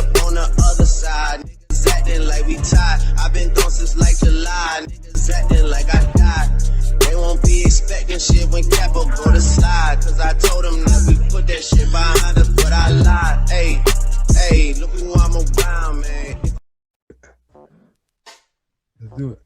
up on the other side. Niggas acting like we tied. I've been gone since like July. Niggas acting like I died. They won't be expecting shit when Capo go to slide. Cause I told them that we put that shit behind us, but I lied. Hey, look who I'm around, man. Let's do it.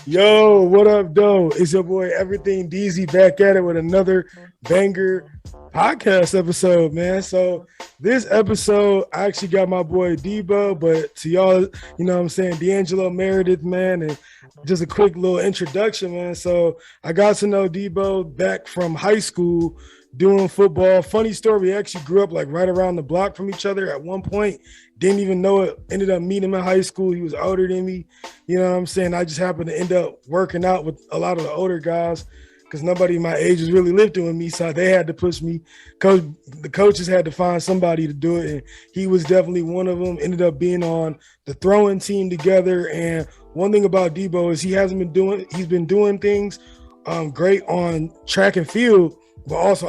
Yo, what up, though? It's your boy Everything Deezy back at it with another banger podcast episode, man. So this episode, I actually got my boy Debo, but to y'all, you know what I'm saying, DeAngelo Meredith, man, and just a quick little introduction, man. So I got to know Debo back from high school doing football. Funny story, we actually grew up like right around the block from each other at one point. Didn't even know it. Ended up meeting him in high school. He was older than me. You know what I'm saying? I just happened to end up working out with a lot of the older guys because nobody my age was really lifting with me. So they had to push me. The coaches had to find somebody to do it. And he was definitely one of them. Ended up being on the throwing team together. And one thing about Debo is he's been doing things great on track and field, but also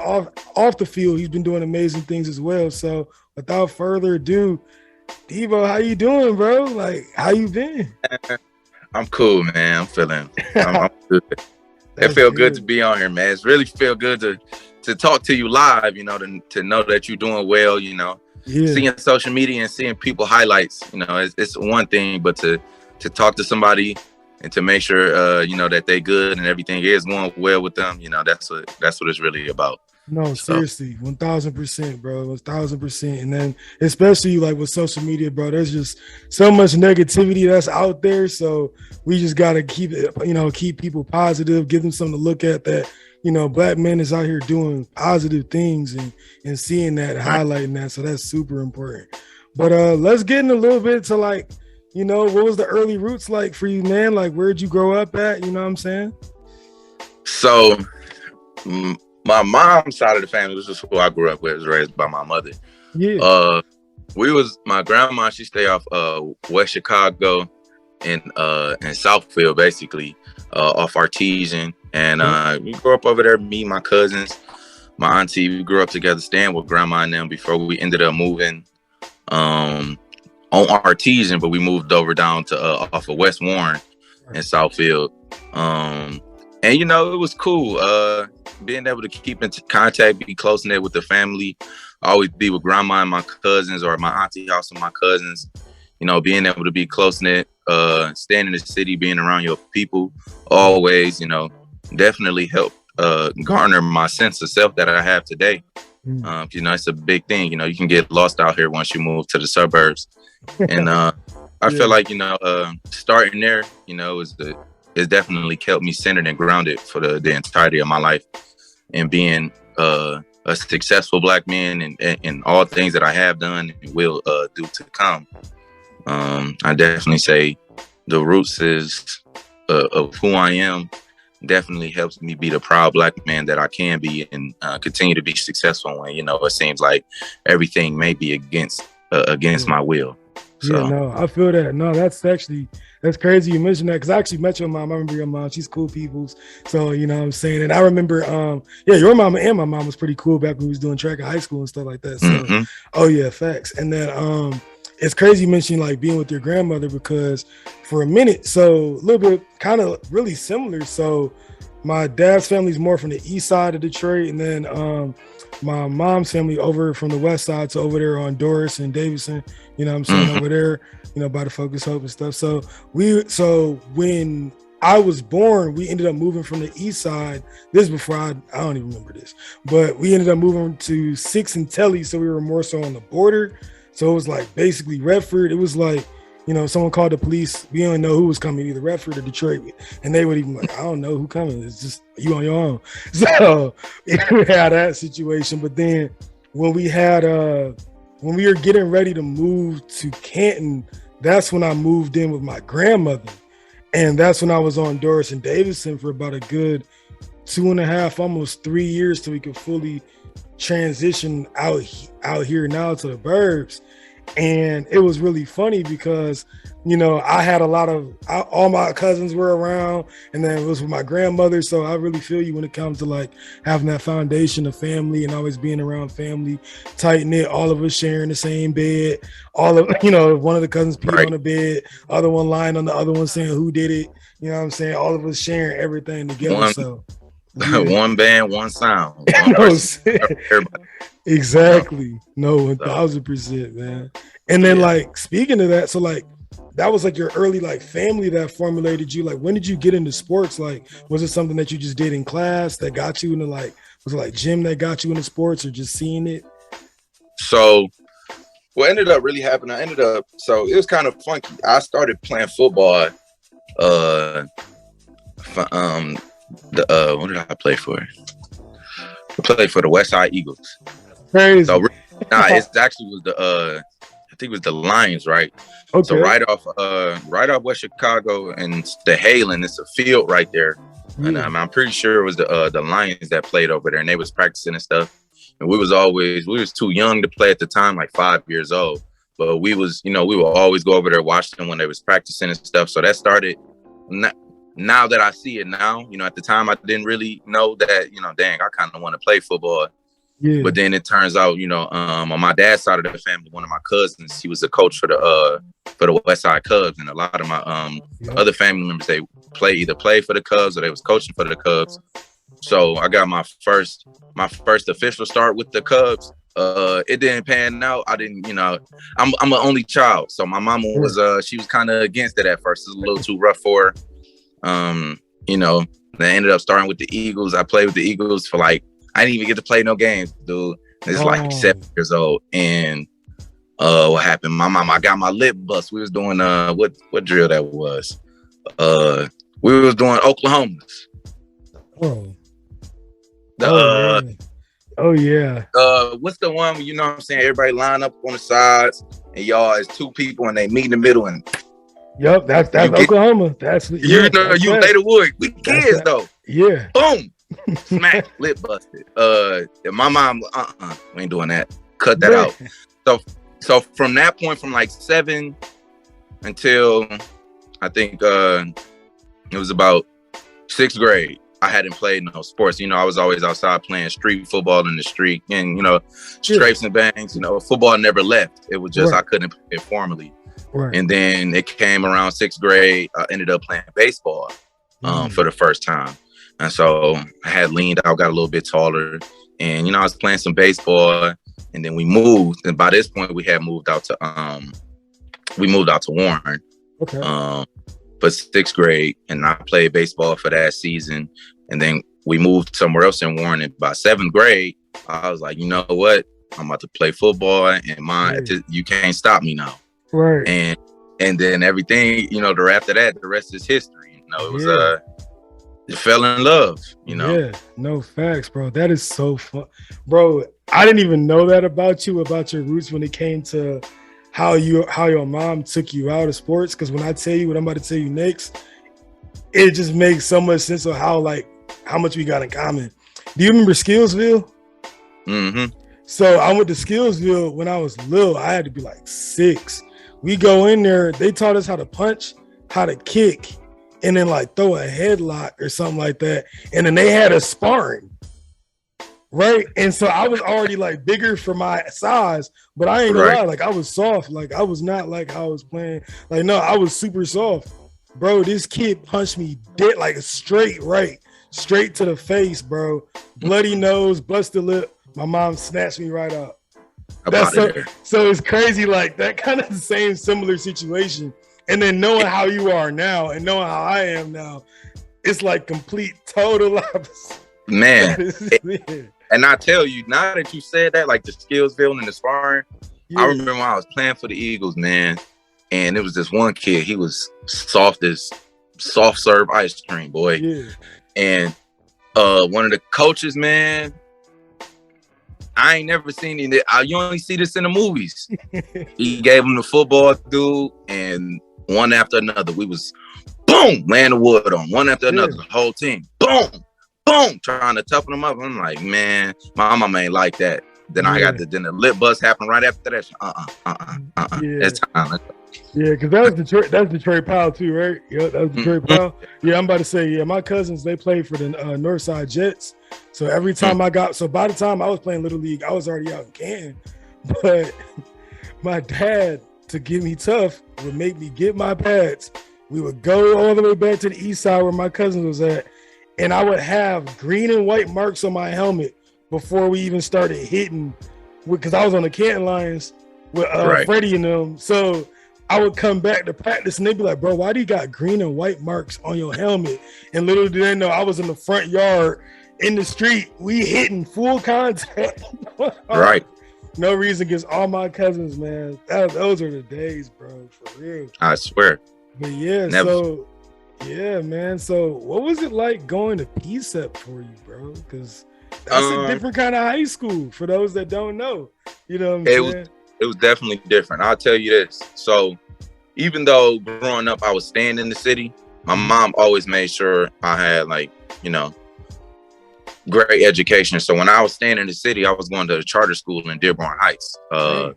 off the field, he's been doing amazing things as well. So without further ado, Debo, how you doing, bro? Like, how you been? I'm cool, man. I'm good. It feel good to be on here, man. It's really feel good to talk to you live, you know, to know that you're doing well, you know. Yeah. Seeing social media and seeing people highlights, you know, it's one thing, but to talk to somebody and to make sure, you know, that they good and everything is going well with them, you know, that's what it's really about. No, seriously, 1,000%, bro, 1,000%. And then especially like with social media, bro, there's just so much negativity that's out there. So we just got to keep it, you know, keep people positive, give them something to look at that, you know, black men is out here doing positive things and seeing that, highlighting that. So that's super important. But let's get in a little bit to like, you know, what was the early roots like for you, man? Like, where'd you grow up at? You know what I'm saying? So, my mom's side of the family, this is who I grew up with, was raised by my mother. Yeah. My grandma, she stayed off West Chicago and Southfield, basically, off Artesian. And we grew up over there, me, my cousins, my auntie, we grew up together, staying with grandma and them before we ended up moving on Artesian, but we moved over down to off of West Warren in Southfield. And, you know, it was cool being able to keep in contact, be close-knit with the family, always be with grandma and my cousins or my auntie house and my cousins, you know, being able to be close-knit, staying in the city, being around your people, always, you know, definitely helped garner my sense of self that I have today. You know, it's a big thing. You know, you can get lost out here once you move to the suburbs. And I feel like, you know, starting there, you know, it's definitely kept me centered and grounded for the entirety of my life, and being a successful black man and all things that I have done and will do to come. I definitely say the roots of who I am definitely helps me be the proud black man that I can be and continue to be successful when, you know, it seems like everything may be against my will. So. Yeah, no, I feel that. No, that's crazy you mentioned that because I actually met your mom. I remember your mom. She's cool peoples. So, you know what I'm saying? And I remember, your mama and my mom was pretty cool back when we was doing track in high school and stuff like that. So, Oh, yeah, facts. And then it's crazy you mentioned like being with your grandmother because for a minute, so a little bit kind of really similar. So my dad's family's more from the east side of Detroit, and then my mom's family over from the west side, so over there on Doris and Davidson, you know what I'm saying, over there, you know, by the Focus Hope and stuff. So when I was born, we ended up moving from the east side. This is before I don't even remember this, but we ended up moving to 6th and Telly, so we were more so on the border. So it was like basically Redford. It was like, you know, someone called the police. We didn't know who was coming, either Redford or Detroit. And they would even like, I don't know who coming. It's just you on your own. So we had that situation. But then when we were getting ready to move to Canton, that's when I moved in with my grandmother. And that's when I was on Doris and Davidson for about a good 2.5, almost 3 years till we could fully transition out here now to the burbs. And it was really funny because, you know, I had all my cousins were around, and then it was with my grandmother. So I really feel you when it comes to like having that foundation of family and always being around family, tight knit, all of us sharing the same bed. All of, you know, one of the cousins peed on the bed, other one lying on the other one saying who did it. You know what I'm saying? All of us sharing everything together. So yeah. One band, one sound, one No, person. Everybody. exactly. No, 1,000%, man. And then like speaking of that, so like that was like your early like family that formulated you. Like when did you get into sports? Like was it something that you just did in class that got you into like, was it like gym that got you into sports or just seeing it? So what ended up really happening, so it was kind of funky. I started playing football. What did I play for? I played for the West Side Eagles. Crazy. So it actually was I think it was the Lions, right? Okay. So right off West Chicago and the Halen, it's a field right there. Yeah. And I'm pretty sure it was the Lions that played over there, and they was practicing and stuff. And we was too young to play at the time, like 5 years old. But we would always go over there, watch them when they was practicing and stuff. So that started. Now that I see it now, you know, at the time I didn't really know that, you know, dang, I kind of want to play football. Yeah. But then it turns out, you know, on my dad's side of the family, one of my cousins, he was a coach for the West Side Cubs, and a lot of my other family members, they either played for the Cubs or they was coaching for the Cubs. So I got my first official start with the Cubs. It didn't pan out. I didn't, you know, I'm an only child, so my mama was she was kind of against it at first. It was a little too rough for her. You know, I ended up starting with the Eagles. I played with the Eagles for like, I didn't even get to play no games, dude. It's like 7 years old. And what happened? My mama, I got my lip bust. We was doing what drill that was. We was doing Oklahoma's. What's the one where, you know what I'm saying, everybody line up on the sides and y'all is two people and they meet in the middle and yep, that's Oklahoma. That's you lay the wood. We kids though. Yeah. Boom. Smack, lip busted. My mom, we ain't doing that. Cut that out. So from that point, from like 7 until I think it was about 6th grade, I hadn't played no sports. You know, I was always outside playing street football in the street, and you know, strafes and bangs. You know, football never left. It was just I couldn't play it formally. Right. And then it came around 6th grade. I ended up playing baseball for the first time. And so I had leaned out, got a little bit taller, and you know, I was playing some baseball. And then we moved, and by this point, we had moved out to Warren. Okay. For 6th grade, and I played baseball for that season. And then we moved somewhere else in Warren. And by 7th grade, I was like, you know what? I'm about to play football, and you can't stop me now. Right. And then everything, you know, after that, the rest is history. You know, it was you fell in love, you know. Yeah, no facts, bro. That is so fun. Bro, I didn't even know that about you, about your roots when it came to how your mom took you out of sports. Because when I tell you what I'm about to tell you next, it just makes so much sense of how much we got in common. Do you remember Skillsville? Mm-hmm. So I went to Skillsville when I was little. I had to be like 6. We go in there, they taught us how to punch, how to kick, and then like throw a headlock or something like that. And then they had us sparring. Right. And so I was already like bigger for my size, but I ain't gonna lie, like I was soft. Like I was not like how I was playing. Like, no, I was super soft. Bro, this kid punched me dead, like straight to the face, bro. Bloody nose, busted lip. My mom snatched me right up. So it's crazy, like that kind of the same similar situation. And then knowing how you are now and knowing how I am now, it's like complete total opposite. Man. And I tell you, now that you said that, like the Skillsville and the sparring, I remember when I was playing for the Eagles, man, and it was this one kid, he was soft serve ice cream, boy. Yeah. And one of the coaches, man, I ain't never seen it. You only see this in the movies. He gave him the football, dude, and one after another, we was, boom, laying the wood on. One after another, the whole team, boom, boom, trying to toughen him up. I'm like, man, my mama ain't like that. Then I got then the lip bust happened right after that. Yeah. It's time. Yeah, because that's Detroit Powell too, right? Yeah, that was Detroit Powell. Yeah, I'm about to say, yeah, my cousins, they played for the Northside Jets. So every time by the time I was playing Little League, I was already out in Canton. But my dad, to get me tough, would make me get my pads. We would go all the way back to the east side where my cousin was at, and I would have green and white marks on my helmet before we even started hitting, because I was on the Canton Lions with Freddie and them. So I would come back to practice and they'd be like, bro, why do you got green and white marks on your helmet? And little did they know I was in the front yard in the street. We hitting full contact. Right. No reason against all my cousins, man. Those are the days, bro, for real. I swear. But yeah, so yeah, man. So what was it like going to PSEP for you, bro? Because that's a different kind of high school for those that don't know. You know what I'm saying? It was definitely different. I'll tell you this. So even though growing up I was staying in the city, my mom always made sure I had, like, you know, great education. So when I was staying in the city, I was going to a charter school in Dearborn Heights. And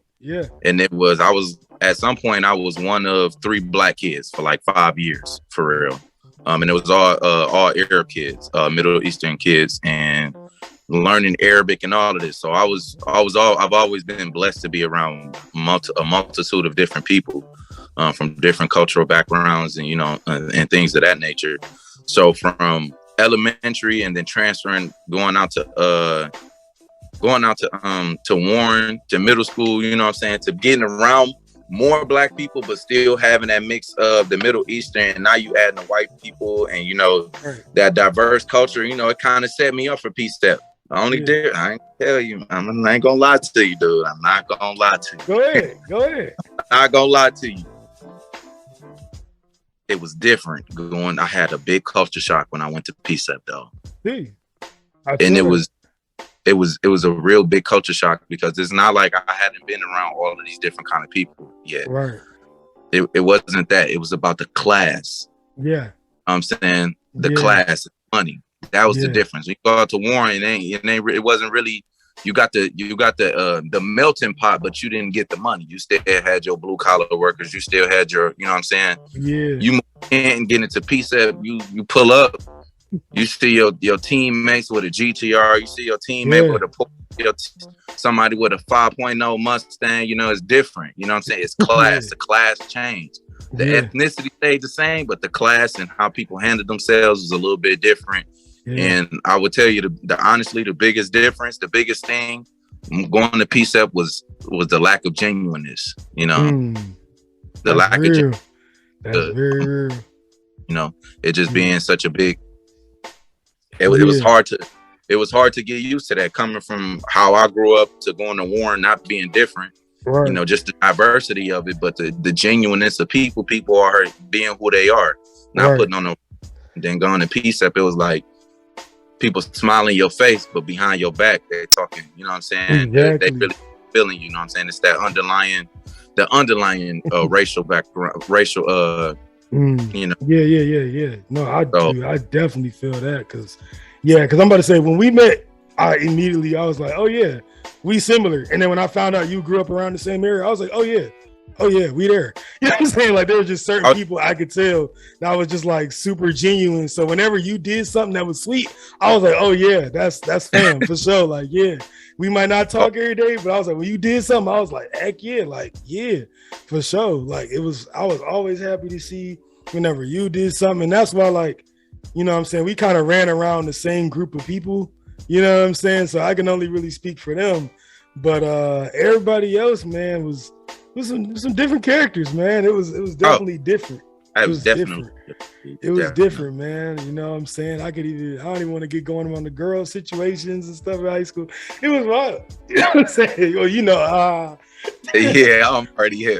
at some point I was one of 3 black kids for like 5 years, for real. And it was all Arab kids, Middle Eastern kids, and learning Arabic and all of this. So I've always been blessed to be around a multitude of different people from different cultural backgrounds and, you know, and things of that nature. So from elementary and then transferring, going out to Warren, to middle school, you know what I'm saying, to getting around more black people, but still having that mix of the Middle Eastern, and now you adding the white people and, you know, that diverse culture, you know, it kind of set me up for PSEP. I ain't tell you, I ain't gonna lie to you, dude. I'm not gonna lie to you. Go ahead. I'm not gonna lie to you. It was different going. I had a big culture shock when I went to PSEP, though. And it was a real big culture shock, because it's not like I hadn't been around all of these different kind of people yet. Right. It wasn't that. It was about the class. Yeah. I'm saying the class, money. That was the difference. You go out to Warren, it wasn't really. You got the melting pot, but you didn't get the money. You still had your blue collar workers. You still had your, you know what I'm saying? Yeah. You can't get into PSEP. You pull up. You see your teammates with a GTR. You see your teammate with somebody with a 5.0 Mustang. You know, it's different. You know what I'm saying? It's class. The class changed. The ethnicity stayed the same, but the class and how people handled themselves was a little bit different. And I would tell you, honestly, the biggest difference, the biggest thing going to PSEP was the lack of genuineness. You know, the lack of genuineness. That's very real. You know, it just being such a big. It was hard to get used to that, coming from how I grew up to going to Warren, not being different. Right. You know, just the diversity of it, but the genuineness of people are being who they are, not putting on then going to PSEP, it was like people smiling in your face, but behind your back, they're talking, you know what I'm saying? Exactly. They really feeling, you know what I'm saying? It's that underlying racial background, you know. Yeah. No, I definitely feel that, because I'm about to say, when we met, I was like, oh yeah, we similar. And then when I found out you grew up around the same area, I was like, oh yeah, we there. You know what I'm saying? Like, there were just certain people I could tell that was just like super genuine. So whenever you did something that was sweet, I was like, oh yeah, that's fam for sure. Like, yeah, we might not talk every day, but I was like, when you did something, I was like, heck yeah, like, yeah, for sure. Like, I was always happy to see whenever you did something. And that's why, like, you know what I'm saying, we kind of ran around the same group of people, you know what I'm saying? So I can only really speak for them. But everybody else, man, was some different characters, man. It was definitely different. It was different. It was different, man. You know what I'm saying? I don't even want to get going on the girl situations and stuff in high school. It was wild. You know what I'm saying? Well, you know, yeah, I'm already here.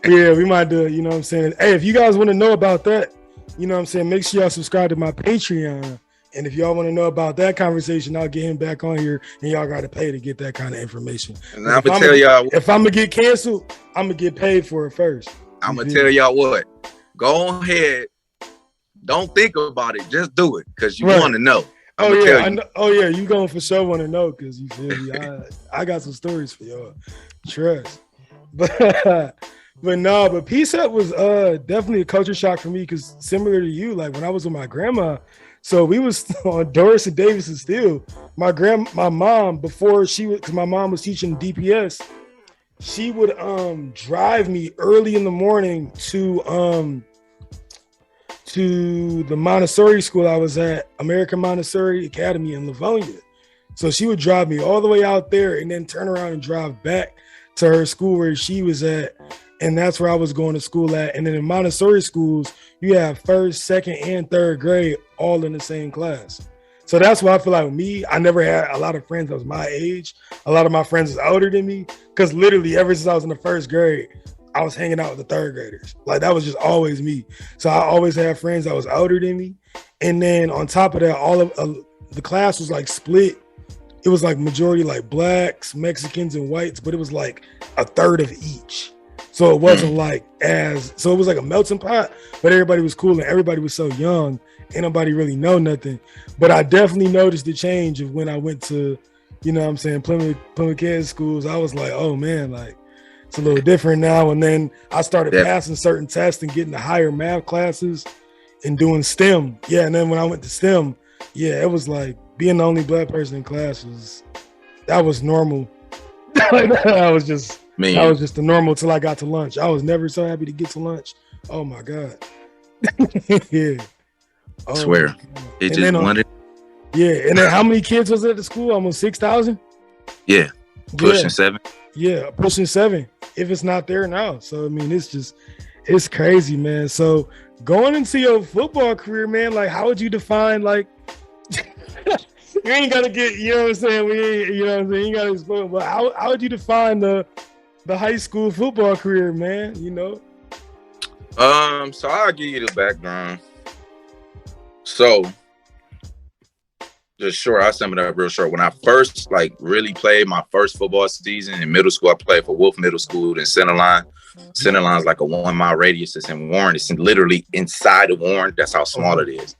Yeah, we might do, you know what I'm saying? Hey, if you guys want to know about that, you know what I'm saying, make sure y'all subscribe to my Patreon. And if y'all want to know about that conversation, I'll get him back on here, and y'all got to pay to get that kind of information. And I'm going to tell y'all, if I'm going to get canceled, I'm going to get paid for it first. I'm going to tell y'all what, go ahead. Don't think about it. Just do it, because you want to know. I'm gonna tell I you. know. Oh yeah, you going for sure want to know because you feel me. I got some stories for y'all. Trust, but Peace Up was definitely a culture shock for me because similar to you, like when I was with my grandma, so we was on Doris and Davis and still my mom before she was because my mom was teaching DPS, she would drive me early in the morning to the Montessori school I was at, American Montessori Academy in Livonia. So she would drive me all the way out there and then turn around and drive back to her school where she was at. And that's where I was going to school at. And then in Montessori schools, you have first, second, and third grade all in the same class. So that's why I feel like me, I never had a lot of friends that was my age. A lot of my friends was older than me because literally ever since I was in the first grade, I was hanging out with the third graders. Like that was just always me. So I always had friends that was older than me. And then on top of that, all of the class was like split. It was like majority like blacks, Mexicans, and whites, but it was like a third of each. So it wasn't like so it was like a melting pot, but everybody was cool and everybody was so young. Ain't nobody really know nothing. But I definitely noticed the change of when I went to, you know what I'm saying, Plymouth Kansas schools. I was like, oh man, like, it's a little different now. And then I started passing certain tests and getting to higher math classes and doing STEM. Yeah. And then when I went to STEM, yeah, it was like being the only black person in class that was normal. That was just the normal till I got to lunch. I was never so happy to get to lunch. Oh my God. Yeah. I swear. It just wanted. Yeah. And then how many kids was at the school? Almost 6,000? Yeah. Pushing 7. Yeah, pushing 7 if it's not there now. So I mean, it's crazy, man. So going into your football career, man, like how would you define like you ain't gotta get, you know what I'm saying? You know what I'm saying? You gotta explain, but how would you define the high school football career, man? You know? So I'll give you the background. So just short, I'll sum it up real short. When I first like really played my first football season in middle school, I played for Wolf Middle School in Centerline. Centerline is like a 1 mile radius. It's in Warren. It's literally inside of Warren. That's how small it is.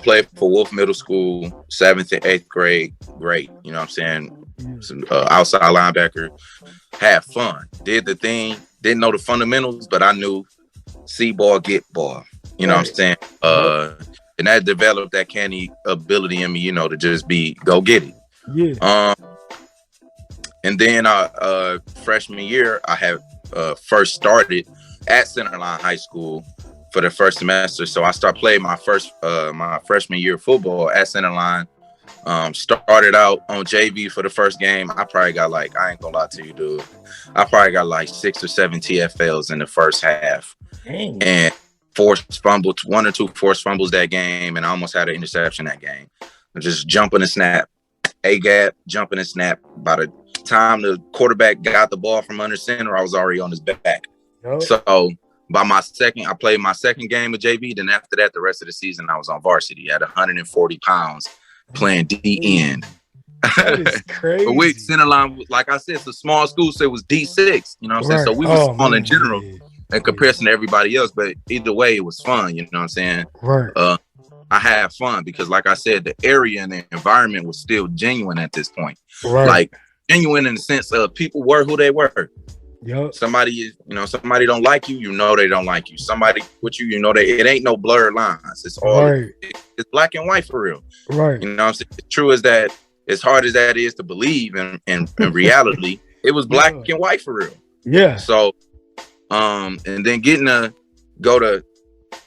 Played for Wolf Middle School, 7th and 8th grade. Great. You know what I'm saying? Some outside linebacker. Had fun. Did the thing. Didn't know the fundamentals, but I knew see ball, get ball. You know what I'm saying? And that developed that canny ability in me, you know, to just go get it. Yeah. And then freshman year, I had first started at Centerline High School for the first semester. So I started playing my freshman year of football at Centerline. Started out on JV for the first game. I probably got I ain't gonna lie to you, dude. I probably got 6 or 7 TFLs in the first half. Dang. And forced fumbles, 1 or 2 forced fumbles that game, and I almost had an interception that game. Just jumping and snap, A-gap, jumping and snap. By the time the quarterback got the ball from under center, I was already on his back. Yep. So I played my second game of JV. Then after that, the rest of the season, I was on varsity at 140 pounds playing D-end. That is crazy. But with Centerline, like I said, it's a small school, so it was D6. You know what I'm saying? So we were small in general. Yeah. In comparison to everybody else, but either way, it was fun. You know what I'm saying? Right. I had fun because, like I said, the area and the environment was still genuine at this point. Right. Like genuine in the sense of people were who they were. Yep. Somebody don't like you, you know they don't like you. Somebody with you, you know it ain't no blurred lines. It's all it's black and white for real. Right. You know what I'm saying? It's true as that, as hard as that is to believe in reality, it was black and white for real. Yeah. So and then getting to go to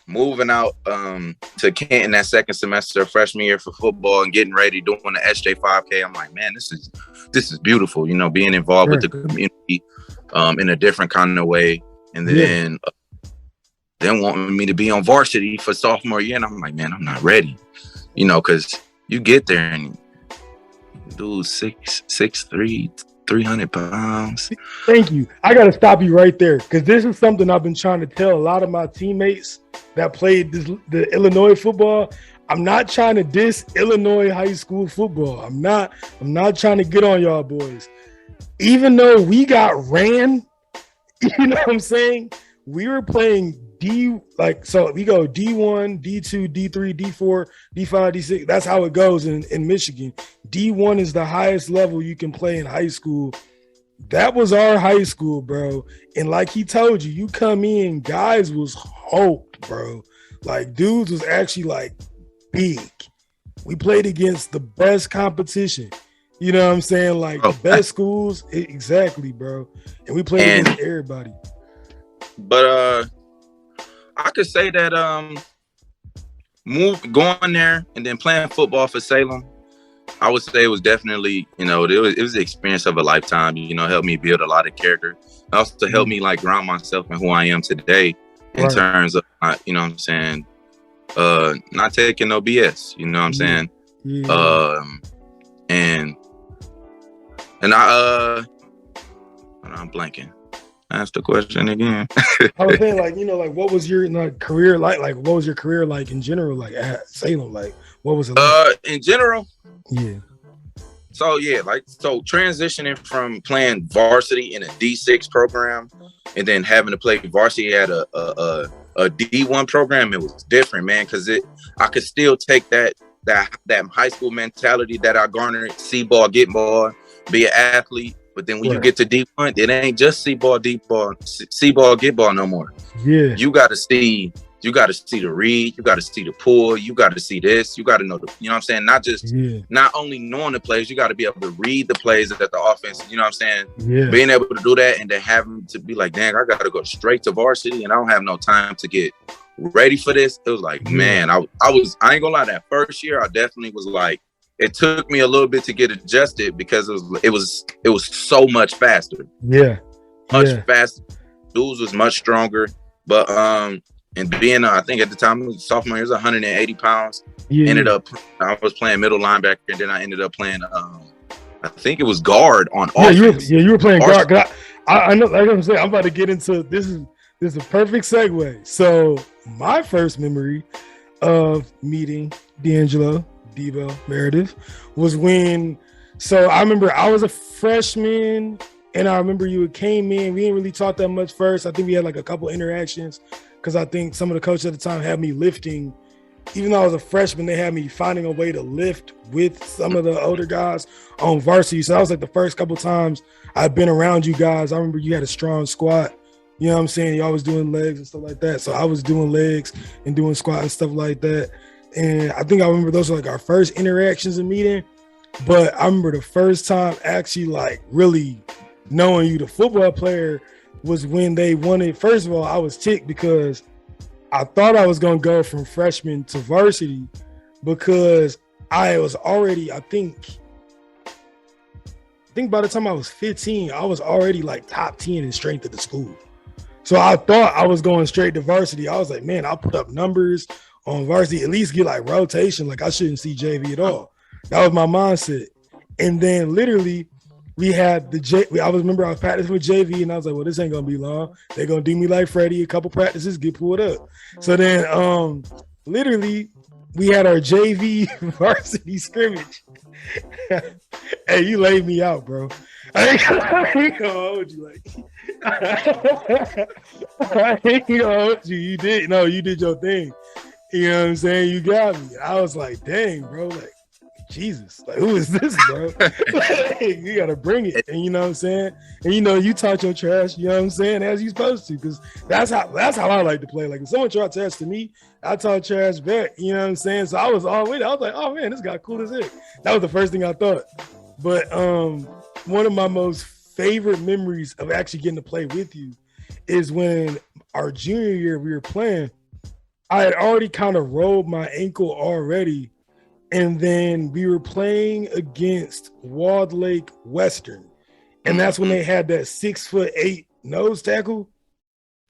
moving out to Canton that second semester of freshman year for football and getting ready doing the SJ 5K. I'm like, man, this is beautiful, you know, being involved with the community in a different kind of way. And then wanting me to be on varsity for sophomore year. And I'm like, man, I'm not ready, you know, because you get there and dude 6'3", 300 pounds. Thank you. I got to stop you right there because this is something I've been trying to tell a lot of my teammates that played the Illinois football. I'm not trying to diss Illinois high school football. I'm not trying to get on y'all boys. Even though we got ran, you know what I'm saying? We were playing So we go D1, D2, D3, D4, D5, D6. That's how it goes in Michigan. D1 is the highest level you can play in high school. That was our high school, bro. And like he told you, you come in, guys was hope, bro. Like dudes was actually like big. We played against the best competition. You know what I'm saying? Like the best schools, exactly, bro. And we played against everybody. But I could say that going there and then playing football for Salem, I would say it was definitely, it was the experience of a lifetime. Helped me build a lot of character. It also helped me like ground myself in who I am today in terms of, you know what I'm saying, not taking no BS. You know what I'm saying? Yeah. And I'm blanking. Ask the question again. I was saying, what was your career like? Like, what was your career like in general? Like at Salem, like what was it like? In general? Yeah. So transitioning from playing varsity in a D6 program and then having to play varsity at a D1 program, it was different, man, because I could still take that high school mentality that I garnered, see ball, get ball, be an athlete. But then when you get to D1, it ain't just see ball, get ball no more. Yeah. You got to see the read, you got to see the pull, you got to see this, you got to know you know what I'm saying? Not only knowing the plays, you got to be able to read the plays that the offense, you know what I'm saying? Yeah. Being able to do that and then having to be like, dang, I got to go straight to varsity and I don't have no time to get ready for this. It was like, man, I ain't gonna lie, that first year I definitely was like, it took me a little bit to get adjusted because it was so much faster. Yeah. Much faster. Dudes was much stronger. But and being I think at the time sophomore year, it was 180 pounds. Yeah. I was playing middle linebacker, and then I ended up playing I think it was guard on offense. You were playing guard. I know, like I'm saying, I'm about to get into this is a perfect segue. So my first memory of meeting DeAngelo Meredith was so I remember I was a freshman and I remember you came in. We didn't really talk that much first. I think we had like a couple interactions because I think some of the coaches at the time had me lifting. Even though I was a freshman, they had me finding a way to lift with some of the older guys on varsity. So that was like the first couple times I've been around you guys. I remember you had a strong squat. You know what I'm saying? You always doing legs and stuff like that. So I was doing legs and doing squat and stuff like that. And I think I remember those were like our first interactions and meeting. But I remember the first time actually like really knowing you, the football player, was when they wanted. First of all, I was ticked because I thought I was going to go from freshman to varsity because I was already, I think by the time I was 15, I was already like top 10 in strength at the school. So I thought I was going straight to varsity. I was like, man, I'll put up numbers on varsity, at least get like rotation. Like I shouldn't see JV at all. That was my mindset. And then literally we had I was practicing with JV and I was like, well, this ain't gonna be long. They're gonna do me like Freddie, a couple practices, get pulled up. So then literally we had our JV varsity scrimmage. Hey, you laid me out, bro. I ain't gonna hold you like I ain't gonna hold you. You did your thing. You know what I'm saying? You got me. I was like, dang, bro, like, Jesus, like, who is this, bro? Like, you gotta bring it. And you know what I'm saying? And you talk your trash, you know what I'm saying, as you supposed to, because that's how I like to play. Like if someone talks trash to me, I talk trash back, you know what I'm saying? So I was all with it. I was like, oh man, this guy cool as heck. That was the first thing I thought. But one of my most favorite memories of actually getting to play with you is when our junior year we were playing. I had already kind of rolled my ankle already. And then we were playing against Walled Lake Western. And that's when they had that 6'8" nose tackle.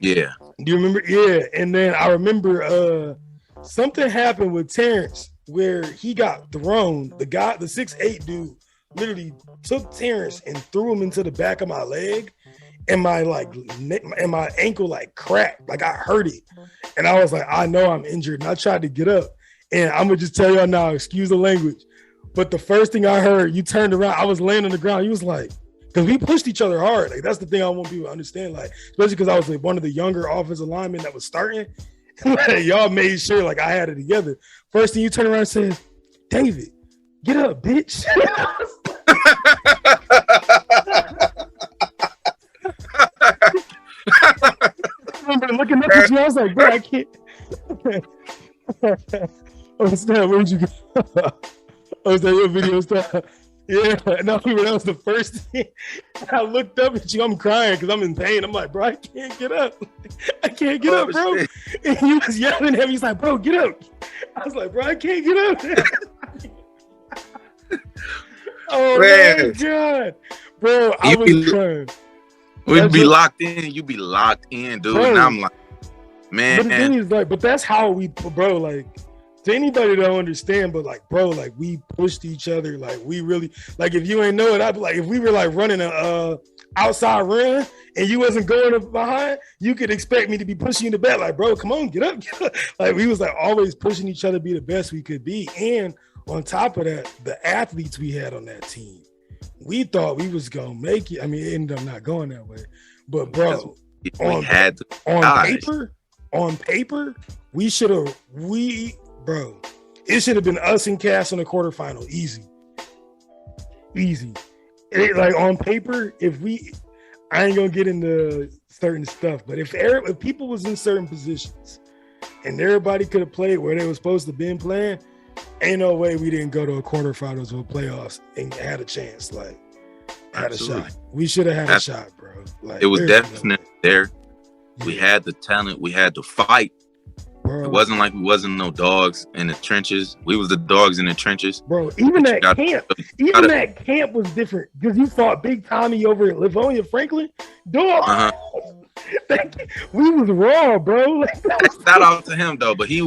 Yeah. Do you remember? Yeah. And then I remember something happened with Terrence where he got thrown. The 6'8" dude literally took Terrence and threw him into the back of my leg. And my ankle like cracked. Like I hurt it. And I was like, I know I'm injured. And I tried to get up. And I'm going to just tell y'all now, excuse the language. But the first thing I heard, you turned around. I was laying on the ground. You was like, because we pushed each other hard. Like, that's the thing I want people to understand. Like, especially because I was like one of the younger offensive linemen that was starting. Like, y'all made sure like I had it together. First thing you turn around and says, David, get up, bitch. I remember looking up at you. I was like, bro, I can't. Oh, snap, where'd you go? Oh, is that your video stuff? Yeah, no, that was the first thing. I looked up at you. I'm crying because I'm in pain. I'm like, bro, I can't get up. I can't get up, bro. Shit. And he was yelling at me. He's like, bro, get up. I was like, bro, I can't get up. Oh, man. My God. Bro, I was crying. We'd be locked in. You be locked in, dude. Bro, and I'm like, man. But the thing is, like, but that's how we, bro, like, to anybody that don't understand, but like, bro, like we pushed each other. Like we really, like if you ain't know it, I'd be like, if we were like running a outside run and you wasn't going up behind, you could expect me to be pushing you in the back. Like, bro, come on, get up, get up. Like we was like always pushing each other to be the best we could be. And on top of that, the athletes we had on that team, we thought we was gonna make it. I mean, it ended up not going that way. But bro, on paper, we should have bro, it should have been us and Cass on the quarterfinal. Easy. Like on paper, I ain't gonna get into certain stuff, but if people was in certain positions and everybody could have played where they were supposed to been playing, ain't no way we didn't go to a quarterfinals or playoffs and had a chance. Like, had Absolutely. A shot. We should have had a shot, bro. Like, it was definitely there. Yeah. We had the talent. We had to fight. Bro. It wasn't like we wasn't no dogs in the trenches. We was the dogs in the trenches. Bro, even that camp was different because you fought Big Tommy over at Livonia Franklin. Dog, we was raw, bro. Like, shout out to him though, but he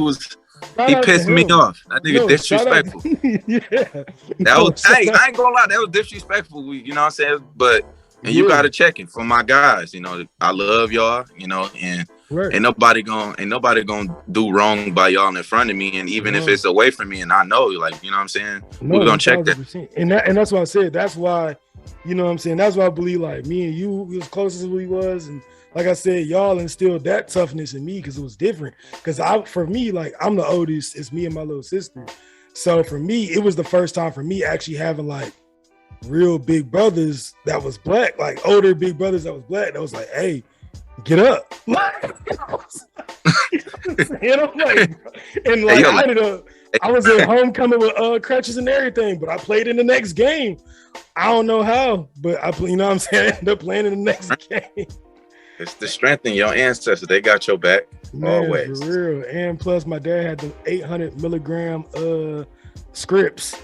pissed me off. That nigga disrespectful. Yeah. That was I ain't gonna lie, that was disrespectful. You know what I'm saying? But you gotta check it for my guys. You know, I love y'all, you know, and ain't nobody gonna do wrong by y'all in front of me. And even if it's away from me and I know, like, you know what I'm saying? We're gonna check that. And that's why I said, that's why, you know what I'm saying? That's why I believe like me and you, we was close as we was. And like I said, y'all instilled that toughness in me because it was different. Because for me, like I'm the oldest, it's me and my little sister. So for me, it was the first time for me actually having like real big brothers that was black, like older big brothers that was black. That was like, hey, get up. You know, like, and like I was at homecoming with crutches and everything, but I played in the next game. I don't know how, but you know what I'm saying? I ended up playing in the next game. It's the strength in your ancestors. They got your back. Man, always. For real. And plus my dad had the 800 milligram scripts.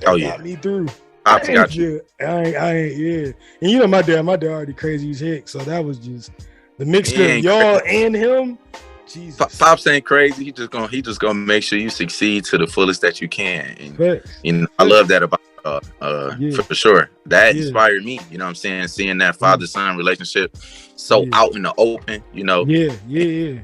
Got me through. I got you. I ain't. And you know my dad already crazy as heck. So that was just the mixture of y'all crazy. And him. Jesus. Pops ain't crazy. He just gonna make sure you succeed to the fullest that you can. And you know, I love that about for sure. That inspired me. You know what I'm saying? Seeing that father-son relationship so out in the open. You know. Yeah.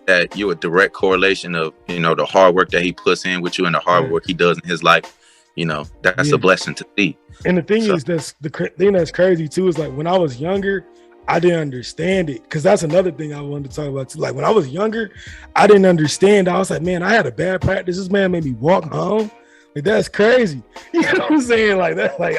That you're a direct correlation of, you know, the hard work that he puts in with you and the hard work he does in his life. You know, that's a blessing to see. And the thing is, that's the thing that's crazy too, is like when I was younger, I didn't understand it. Cause that's another thing I wanted to talk about too. Like when I was younger, I didn't understand. I was like, man, I had a bad practice. This man made me walk home. Like, that's crazy. You know what I'm saying? Like that, like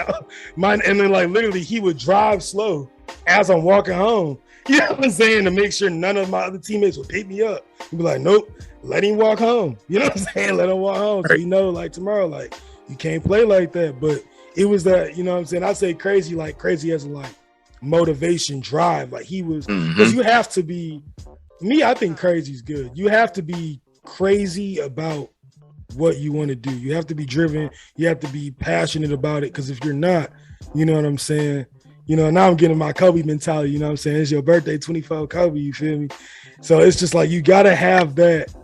mine. And then like literally he would drive slow as I'm walking home. You know what I'm saying? To make sure none of my other teammates would pick me up. He'd be like, nope, let him walk home. You know what I'm saying? Let him walk home. So you know, like tomorrow, like you can't play like that. But it was that, you know what I'm saying? I say crazy, like crazy as a like motivation, drive. Like he was, because you have to be, me, I think crazy is good. You have to be crazy about what you want to do. You have to be driven. You have to be passionate about it. Because if you're not, you know what I'm saying? You know, now I'm getting my Kobe mentality, you know what I'm saying? It's your birthday, 24 Kobe, you feel me? So it's just like, you got to have that.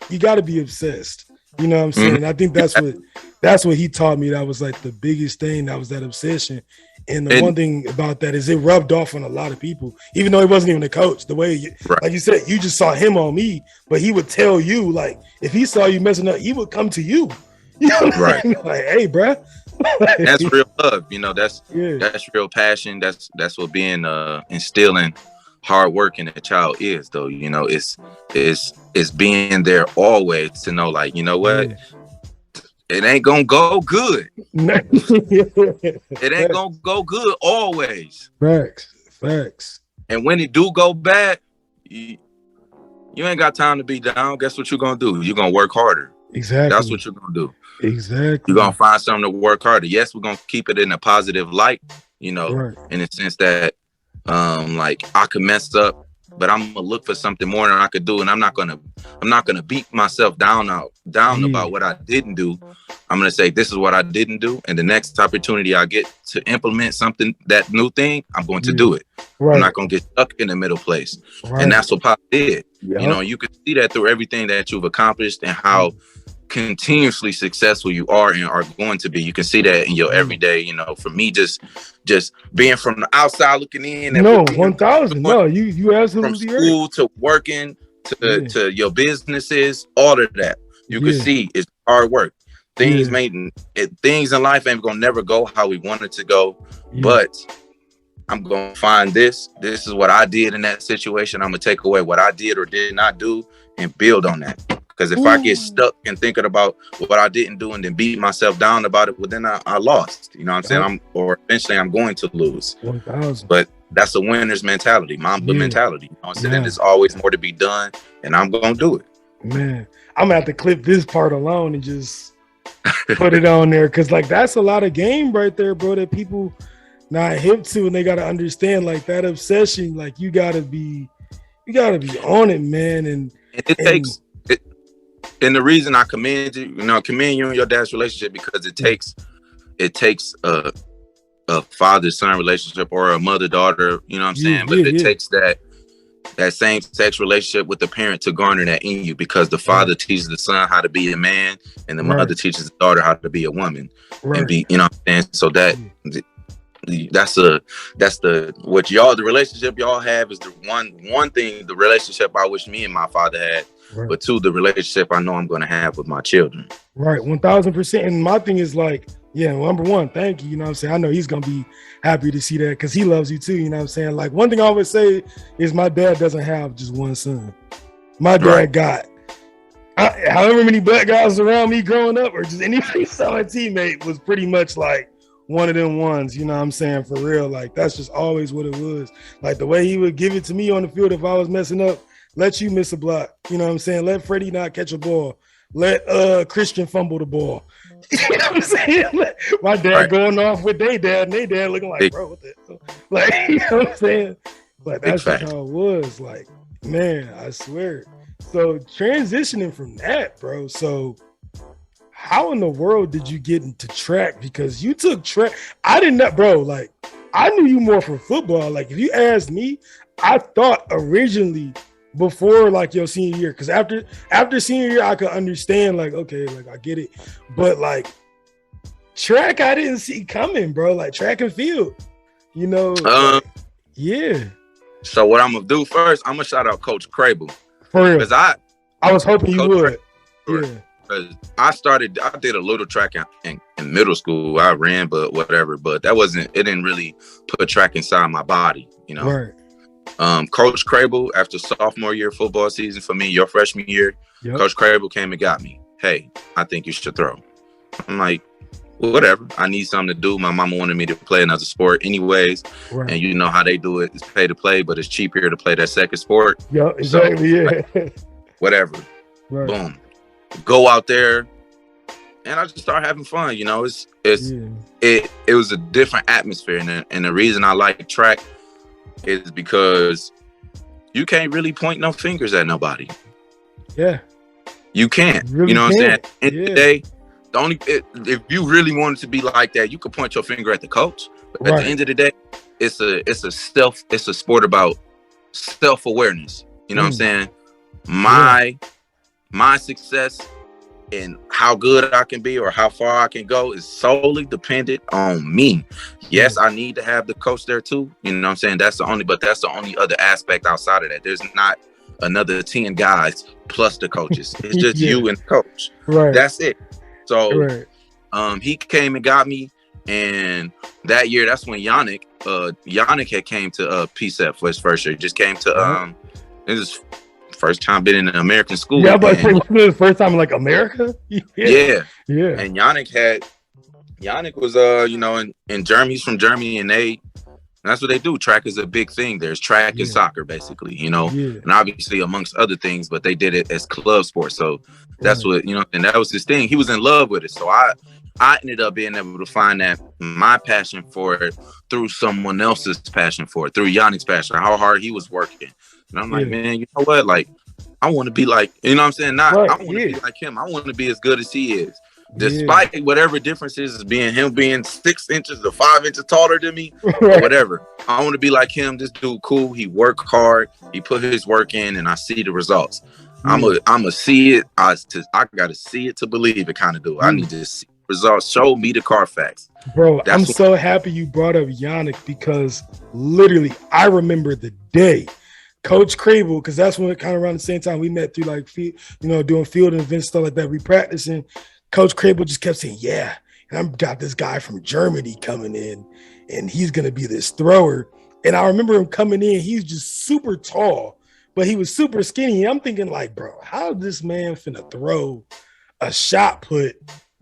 You got to be obsessed. You know what I'm saying? I think that's what he taught me. That was like the biggest thing. That was that obsession. And the one thing about that is it rubbed off on a lot of people, even though he wasn't even the coach. The way, like you said, you just saw him on me, but he would tell you, like, if he saw you messing up, he would come to you. You know what I'm saying? Like, hey, bruh, That's real love. You know, that's Yeah. that's real passion. That's what being instilling hard work in a child is, though. You know, it's being there always to know, like, you know what, it ain't gonna go good. It ain't gonna go good always. Facts. And when it do go bad, you ain't got time to be down. Guess what you're gonna do? You're gonna work harder. Exactly. That's what you're gonna do. Exactly. You're gonna find something to work harder. Yes, we're gonna keep it in a positive light, you know, in the sense that like I could mess up, but I'm gonna look for something more than I could do, and I'm not gonna beat myself down about what I didn't do. I'm gonna say this is what I didn't do, and the next opportunity I get to implement something, that new thing, I'm going to do it. I'm not gonna get stuck in the middle place, and that's what Pop did. You know, you can see that through everything that you've accomplished and how continuously successful you are and are going to be. You can see that in your everyday. You know, for me, just being from the outside looking in. And 1,000. No, you absolutely from school to working to your businesses, all of that. You can see it's hard work. Things things in life ain't gonna never go how we want it to go, but I'm gonna find this. This is what I did in that situation. I'm gonna take away what I did or did not do and build on that. Because if I get stuck and thinking about what I didn't do and then beat myself down about it, well, then I lost. You know what I'm saying? Eventually I'm going to lose. 1,000. But that's a winner's mentality, Mamba mentality. You know what I'm saying? There's always more to be done, and I'm gonna do it. Man, I'm gonna have to clip this part alone and just put it on there, because like that's a lot of game right there, bro, that people not hip to, and they gotta understand like that obsession. Like you gotta be on it, man. And it takes it. And the reason I commend you and your dad's relationship, because it takes a father-son relationship or a mother-daughter, you know what I'm saying? But it takes that same-sex relationship with the parent to garner that in you, because the father teaches the son how to be a man and the mother teaches the daughter how to be a woman and be, you know what I'm saying? So that's the relationship y'all have is the one thing, the relationship I wish me and my father had, but two, the relationship I know I'm going to have with my children. Right. 1,000%. And my thing is like, number one, thank you. You know what I'm saying? I know he's going to be happy to see that because he loves you too. You know what I'm saying? Like one thing I always say is my dad doesn't have just one son. My dad got however many black guys around me growing up, or just anybody saw a teammate was pretty much like one of them ones, you know what I'm saying? For real. Like that's just always what it was. Like the way he would give it to me on the field if I was messing up, let you miss a block. You know what I'm saying? Let Freddie not catch a ball. Let Christian fumble the ball. You know what I'm saying? My dad going off with their dad, and their dad looking like, bro, what the hell? Like, you know what I'm saying? But that's just how it was. Like, man, I swear. So transitioning from that, bro. So how in the world did you get into track? Because you took track. I didn't know, bro. Like, I knew you more for football. Like, if you asked me, I thought originally before like your senior year, because after senior year I could understand, like, okay, like I get it, but like track I didn't see coming, bro. Like track and field, you know. So what I'm gonna do first, I'm gonna shout out Coach Crable, for real, because I was hoping you would. Because I did a little track in middle school. I ran, but whatever, but it didn't really put track inside my body, you know. Right. Coach Crable, after sophomore year football season for me, your freshman year, Coach Crable came and got me. Hey, I think you should throw. I'm like, well, whatever. I need something to do. My mama wanted me to play another sport anyways. Right. And you know how they do it. It's pay to play, but it's cheap here to play that second sport. Yeah, exactly. Like, whatever. Right. Boom. Go out there. And I just start having fun. You know, it was a different atmosphere. And the reason I like track is because you can't really point no fingers at nobody. Yeah. You can't. Really, you know what I'm saying? End of the day, if you really wanted to be like that, you could point your finger at the coach. But at the end of the day, it's a sport about self-awareness. You know what I'm saying? My success and how good I can be or how far I can go is solely dependent on me. Yes, I need to have the coach there too. You know what I'm saying? That's the only other aspect outside of that. There's not another 10 guys plus the coaches. It's just you and the coach. Right. That's it. So he came and got me, And that year, that's when Yannick had came to PSEP for his first year. Just came to this is first time been in an American school. Yeah, but the first time in like America. Yeah. And Yannick was in Germany. He's from Germany, and that's what they do. Track is a big thing. There's track and soccer, basically, and obviously amongst other things, but they did it as club sports. So that's what, and that was his thing. He was in love with it. So I ended up being able to find that my passion for it through someone else's passion for it, through Yannick's passion, how hard he was working. And I'm like, man, you know what? Like, I want to be like, you know what I'm saying? I want to be like him. I want to be as good as he is. Despite whatever differences is him being 6 inches or 5 inches taller than me, or whatever. I want to be like him. This dude cool. He worked hard. He put his work in, and I see the results. I'm a see it. I gotta see it to believe it kind of dude. I need to see results. Show me the Carfax. Bro, I'm so happy you brought up Yannick, because literally I remember the day Coach Crable, because that's when kind of around the same time we met through like doing field events, stuff like that. We practicing. Coach Crable just kept saying, yeah, and I've got this guy from Germany coming in, and he's going to be this thrower. And I remember him coming in. He's just super tall, but he was super skinny. And I'm thinking like, bro, how is this man finna throw a shot put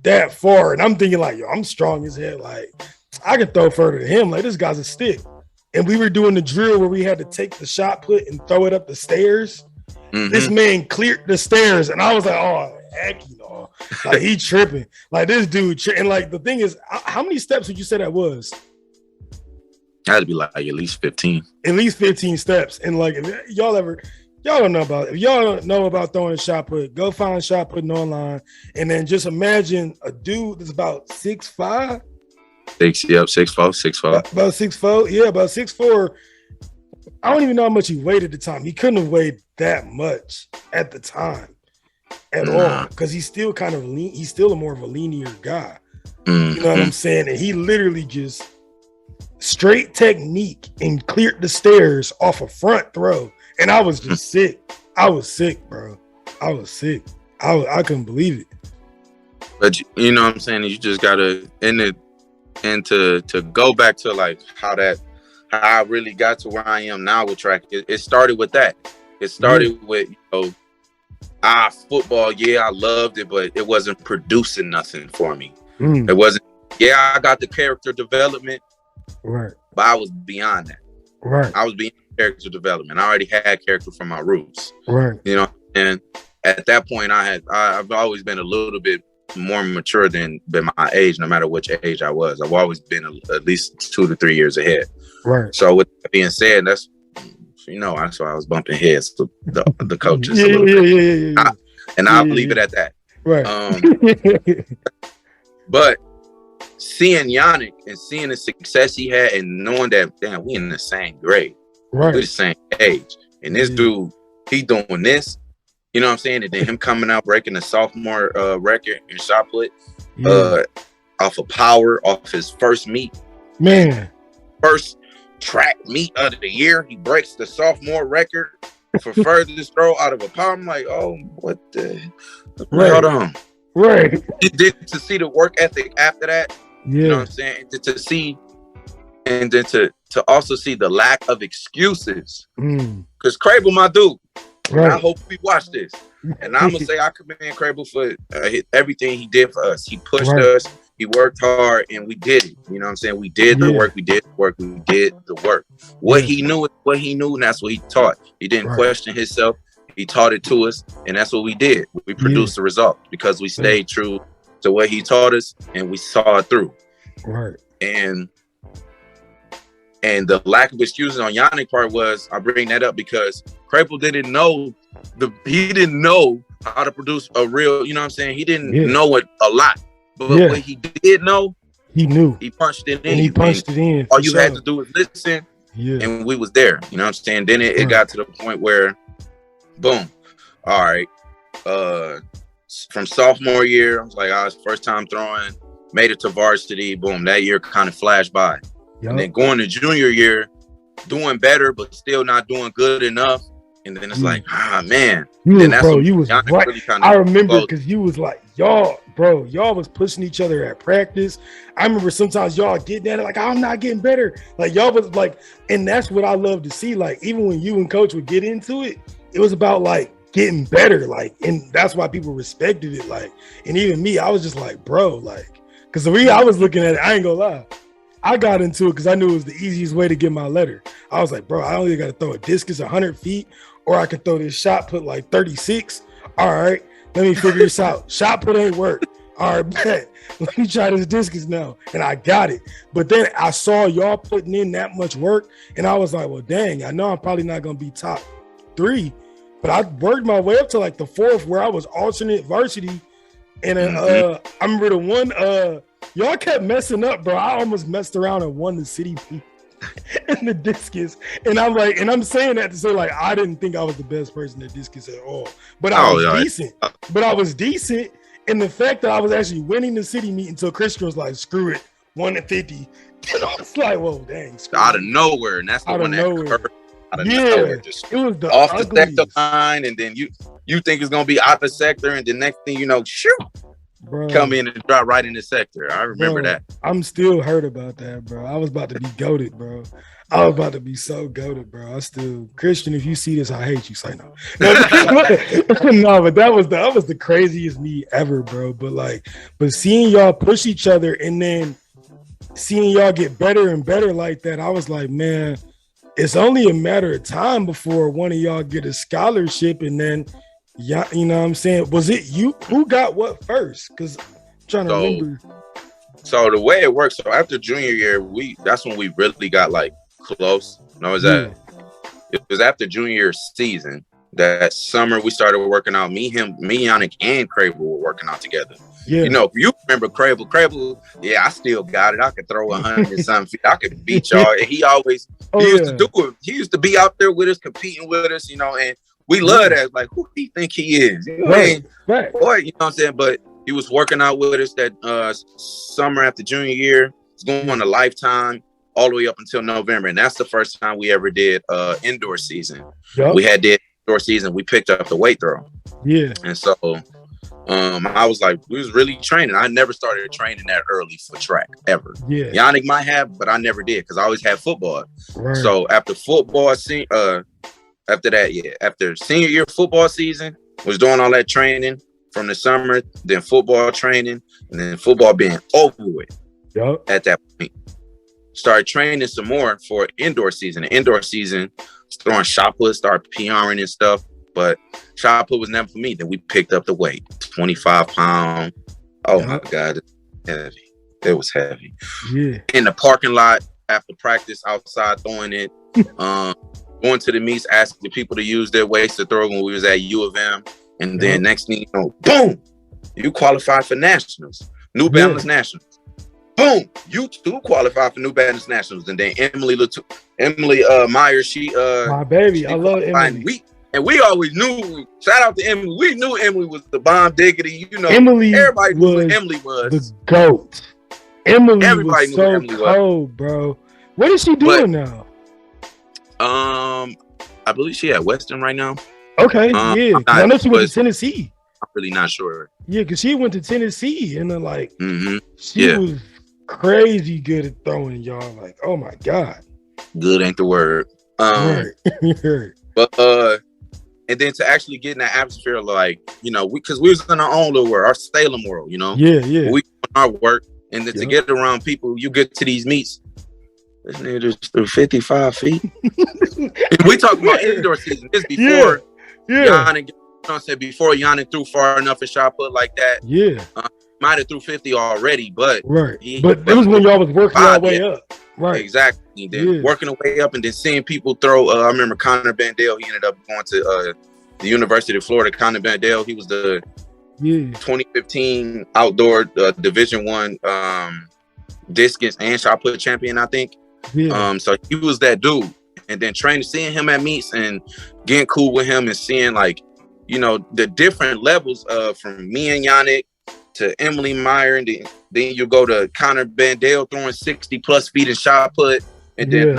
that far? And I'm thinking like, yo, I'm strong as hell. Like, I can throw further than him. Like, this guy's a stick. And we were doing the drill where we had to take the shot put and throw it up the stairs. Mm-hmm. This man cleared the stairs. And I was like, oh, heck no. Like, he tripping. Like, this dude. And like, the thing is, how many steps would you say that was? It had to be like at least 15. At least 15 steps. And like, if y'all don't know about throwing a shot put, go find shot putting online. And then just imagine a dude that's about 6'5". 6'4". About 6'4". Yeah, about 6'4". I don't even know how much he weighed at the time. He couldn't have weighed that much at the time at all, because he's still kind of lean. He's still more of a linear guy. Mm-hmm. You know what I'm saying? And he literally just straight technique and cleared the stairs off a front throw. And I was just sick. I was sick, bro. I was sick. I couldn't believe it. But you know what I'm saying? You just gotta and to go back to like how I really got to where I am now with track. It started with that. It started with, football. Yeah, I loved it, but it wasn't producing nothing for me. It wasn't. Yeah, I got the character development, right? But I was beyond that. Right. I was beyond character development. I already had character from my roots. Right. And at that point, I've always been a little bit more mature than my age, no matter which age I was. I've always been at least 2 to 3 years ahead. Right. So with that being said, that's why I was bumping heads to the coaches. Yeah. I'll leave it at that. Right. But seeing Yannick and seeing the success he had, and knowing that, damn, we in the same grade, right? We're the same age, and this dude, he doing this. You know what I'm saying? And then him coming out breaking the sophomore record in shot put off of power, off his first meet. Man. First track meet of the year. He breaks the sophomore record for furthest throw out of a power. I'm like, oh, what the? Right. Hold on. Right. To see the work ethic after that. Yeah. You know what I'm saying? To see, and then to also see the lack of excuses. Because Crable, my dude. Right. I hope we watch this. And I'm going to say I commend Crable for everything he did for us. He pushed us. He worked hard, and we did it. You know what I'm saying? We did the work. We did the work. We did the work. What he knew, and that's what he taught. He didn't question himself. He taught it to us, and that's what we did. We produced the result because we stayed true to what he taught us, and we saw it through. Right. And the lack of excuses on Yannick's part was, I bring that up because Crable didn't know how to produce a real, you know what I'm saying? He didn't know it a lot. But what he did know, he knew. He punched it in. And he punched it in. All you had to do was listen, and we was there. You know what I'm saying? Then it got to the point where, boom. All right. From sophomore year, I was like, first time throwing, made it to varsity. Boom. That year kind of flashed by. Yep. And then going to junior year, doing better, but still not doing good enough. And then it's like, man. You was right. Really I remember because you was like, y'all was pushing each other at practice. I remember sometimes y'all getting at it like, I'm not getting better. Like y'all was like, and that's what I love to see. Like even when you and coach would get into it, it was about like getting better. Like, and that's why people respected it. Like, and even me, I was just like, bro, like, because the way I was looking at it, I ain't gonna lie. I got into it because I knew it was the easiest way to get my letter. I was like, bro, I only got to throw a discus 100 feet, or I could throw this shot put like 36. All right, let me figure this out. Shot put ain't work. All right, bet. Let me try this discus now. And I got it. But then I saw y'all putting in that much work, and I was like, well, dang, I know I'm probably not going to be top 3, but I worked my way up to like the 4th where I was alternate varsity. And I remember the one, y'all kept messing up, bro. I almost messed around and won the city in the discus. And I'm like, and I'm saying that to say like, I didn't think I was the best person at discus at all, but I was decent. But I was decent. And the fact that I was actually winning the city meet until Christian was like, screw it, 1-50. And I was like, whoa, dang. Out of nowhere. And that's the one that hurt. Out of nowhere. Just it was the off ugliest. the sector line. And then you think it's going to be out the sector. And the next thing you know, shoot. Bro, come in and drop right in the sector. I remember that. I'm still hurt about that, bro. I was about to be goated, bro. I was about to be so goated, bro. Christian, if you see this, I hate you. Say no. No, but that was the craziest me ever, bro. But seeing y'all push each other and then seeing y'all get better and better like that, I was like, man, it's only a matter of time before one of y'all get a scholarship. And then yeah, you know what I'm saying? Was it you who got what first? Because I'm trying to remember. So the way it works, so after junior year, that's when we really got like close. It was after junior year season. That summer we started working out. Me, Yannick, and Crable were working out together. Yeah. You know, you remember Crable, yeah, I still got it. I could throw 100 and something feet. I could beat y'all. And he used to do it. He used to be out there with us, competing with us, you know, and we love that. Like, who do you think he is? You know, right. Boy, you know what I'm saying? But he was working out with us that summer after junior year. It's going on a lifetime all the way up until November. And that's the first time we ever did indoor season. Yep. We had indoor season. We picked up the weight throw. Yeah. And so I was like, we was really training. I never started training that early for track ever. Yeah. Yannick might have, but I never did because I always had football. Right. So after football, after senior year football season, was doing all that training from the summer, then football training, and then football being over with. Yep. At that point, started training some more for indoor season. The indoor season, throwing shot put, started PRing and stuff, but shot put was never for me. Then we picked up the weight, 25 pounds. Oh my God, heavy. It was heavy. Yeah. In the parking lot after practice, outside throwing it. Going to the meets, asking the people to use their weights to throw when we was at U of M. And then next thing you know, boom, you qualified for nationals, New Balance Nationals. Boom, you too qualified for New Balance Nationals. And then Emily Meyer, she my baby, I love Emily. We always knew, shout out to Emily, we knew Emily was the bomb diggity, you know. Everybody knew who Emily was. The GOAT. Everybody was so cold, bro. What is she doing now? I believe she at Western right now. Okay, yeah. I know she went to Tennessee. I'm really not sure. Yeah, because she went to Tennessee and then she was crazy good at throwing, y'all. Like, oh my God. Good ain't the word. But and then to actually get in that atmosphere, like, you know, because we was in our own little world, our Salem world, you know. Yeah. We doing our work, and then to get around people, you get to these meets. This nigga just threw 55 feet. We talking about indoor season. This before Yannick, you know what I'm saying, before Yannick threw far enough and shot put like that. Yeah. Might have threw 50 already, but but it was when y'all was working your way up. Right. Exactly. Then working the way up and then seeing people throw. I remember Connor Bandale, he ended up going to the University of Florida. Connor Bandale, he was the 2015 outdoor Division I discus and shot put champion, I think. Yeah. So he was that dude, and then seeing him at meets and getting cool with him and seeing, like, you know, the different levels from me and Yannick to Emily Meyer, and then you go to Connor Bandale throwing 60 plus feet in shot put, and then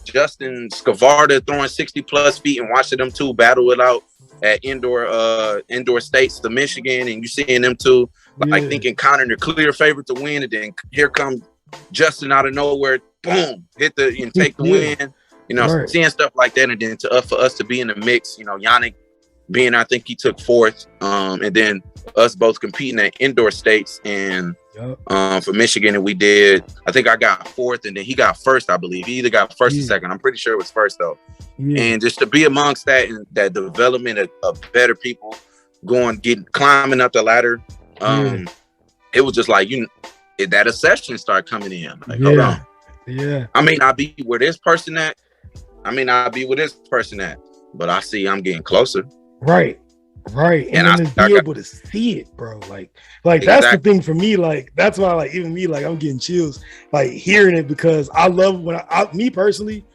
Justin Scavarda throwing 60 plus feet and watching them two battle it out. at indoor states to Michigan, and you seeing them two like thinking Connor the clear favorite to win, and then here comes Justin out of nowhere, boom, hit the and take the win. You know, seeing stuff like that, and then for us to be in the mix, you know, Yannick being, I think he took 4th, and then us both competing at indoor states, and for Michigan, and we did. I think I got 4th, and then he got 1st. I believe he either got 1st or 2nd. I'm pretty sure it was 1st though. And just to be amongst that and that development of better people climbing up the ladder, it was just like that accession started coming in. Like, hold on, I may not be where this person at. I may not be where this person at, but I see I'm getting closer. Right. And then to be able to see it, bro. Like that's the thing for me. Like, that's why, like, even me, like, I'm getting chills, like, hearing it, because I love when me personally,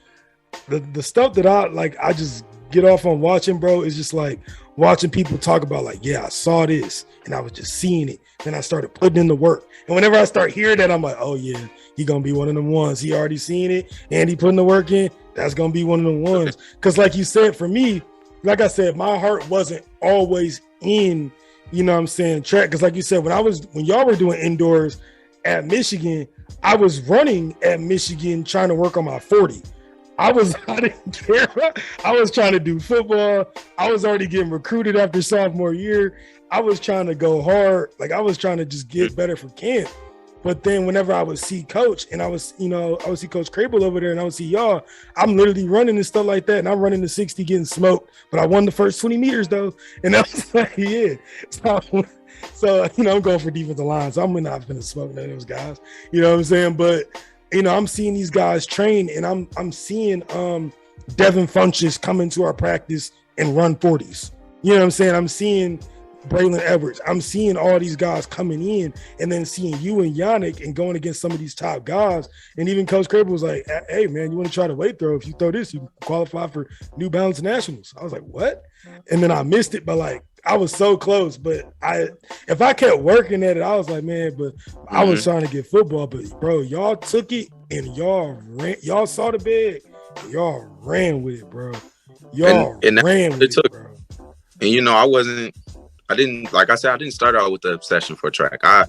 the stuff that I just get off on watching, bro, is just like watching people talk about, like, yeah, I saw this and I was just seeing it. Then I started putting in the work. And whenever I start hearing that, I'm like, oh yeah, he gonna be one of them ones. He already seen it and he putting the work in. That's gonna be one of the ones. Cause like you said, for me, like I said, my heart wasn't always in, you know what I'm saying, track. Cause like you said, when y'all were doing indoors at Michigan, I was running at Michigan trying to work on my 40. I didn't care. I was trying to do football. I was already getting recruited after sophomore year. I was trying to go hard. Like, I was trying to just get better for camp. But then whenever I would see Coach, and I would see Coach Crable over there, and I would see y'all, I'm literally running and stuff like that, and I'm running the 60 getting smoked. But I won the first 20 meters though, and I was like, yeah. So you know, I'm going for defensive line, so I'm not going to smoke none of those guys. You know what I'm saying? But you know, I'm seeing these guys train, and I'm seeing Devin Funches come into our practice and run 40s. You know what I'm saying? I'm seeing Braylon Edwards. I'm seeing all these guys coming in, and then seeing you and Yannick and going against some of these top guys. And even Coach Crable was like, hey man, you want to try the weight throw? If you throw this, you can qualify for New Balance Nationals. I was like, what? And then I missed it, but like, I was so close. But if I kept working at it, I was like, man, but I was trying to get football. But bro, y'all took it and y'all saw the bag, and y'all ran with it, bro. Y'all ran with it, bro. And you know, I didn't start out with the obsession for track. I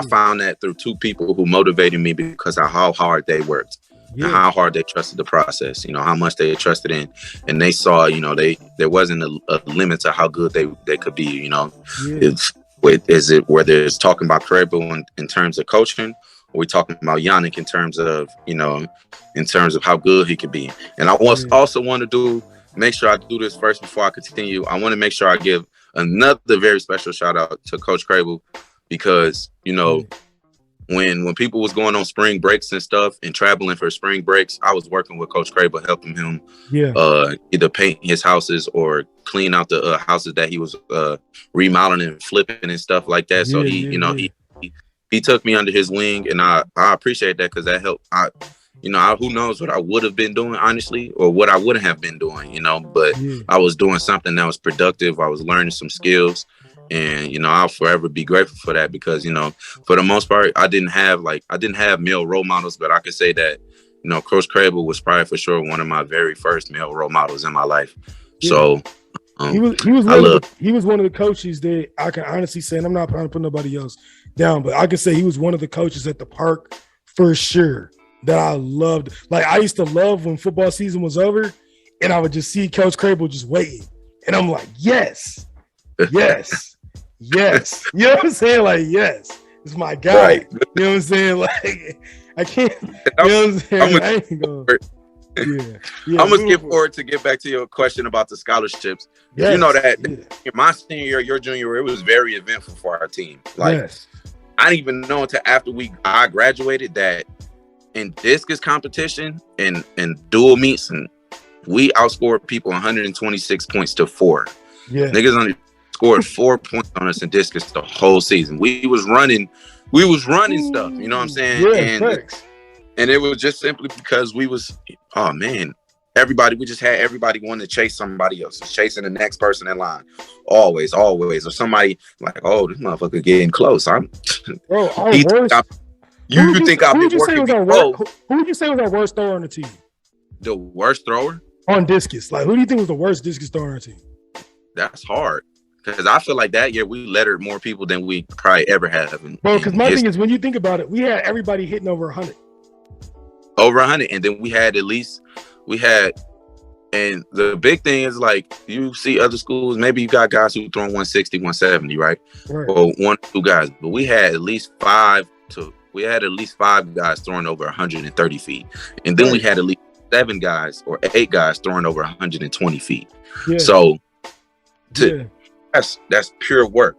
found that through 2 people who motivated me because of how hard they worked and how hard they trusted the process, you know, how much they trusted in, and they saw, you know, there wasn't a limit to how good they could be, you know. Whether it's talking about Crable in terms of coaching, or we talking about Yannick in terms of, you know, in terms of how good he could be. And I also want to make sure I do this first before I continue. I want to make sure I give another very special shout out to Coach Crable, because, you know, when people was going on spring breaks and stuff and traveling for spring breaks, I was working with Coach Crable, helping him either paint his houses or clean out the houses that he was remodeling and flipping and stuff like that. So he took me under his wing, and I appreciate that, because that helped. Who knows what I would have been doing, honestly, or what I wouldn't have been doing, you know, but I was doing something that was productive. I was learning some skills, and, you know, I'll forever be grateful for that, because, you know, for the most part, I didn't have male role models, but I could say that, you know, Coach Crable was probably for sure one of my very first male role models in my life. So he was one of the coaches that I can honestly say, and I'm not trying to put nobody else down, but I can say he was one of the coaches at the park for sure that I loved. Like, I used to love when football season was over and I would just see Coach Crable just waiting. And I'm like, yes. You know what I'm saying? Like, yes, it's my guy. Right. You know what I'm saying? Like, I can't, you know what I'm saying? I'm going to skip forward to get back to your question about the scholarships. You know that in my senior year, your junior year, it was very eventful for our team. Like, I didn't even know until after I graduated that in discus competition and dual meets, and we outscored people 126 points to 4. Niggas only scored 4 points on us in discus the whole season. We was running stuff, you know what I'm saying? And it was just simply because we just had everybody wanting to chase somebody else, chasing the next person in line, always, or somebody like, oh, this motherfucker getting close. Who would you say was our worst thrower on the team? The worst thrower? On discus. Like, who do you think was the worst discus thrower on the team? that's hard. Because I feel like that year we lettered more people than we probably ever have. Bro, because my thing is, when you think about it, we had everybody hitting over 100. Over 100. And then we had and the big thing is, like, you see other schools, maybe you got guys who throwing 160, 170, right? Or 1 or 2 guys. But we had at least 5 guys throwing over 130 feet. And then we had at least 7 guys or 8 guys throwing over 120 feet. Yeah. So that's pure work.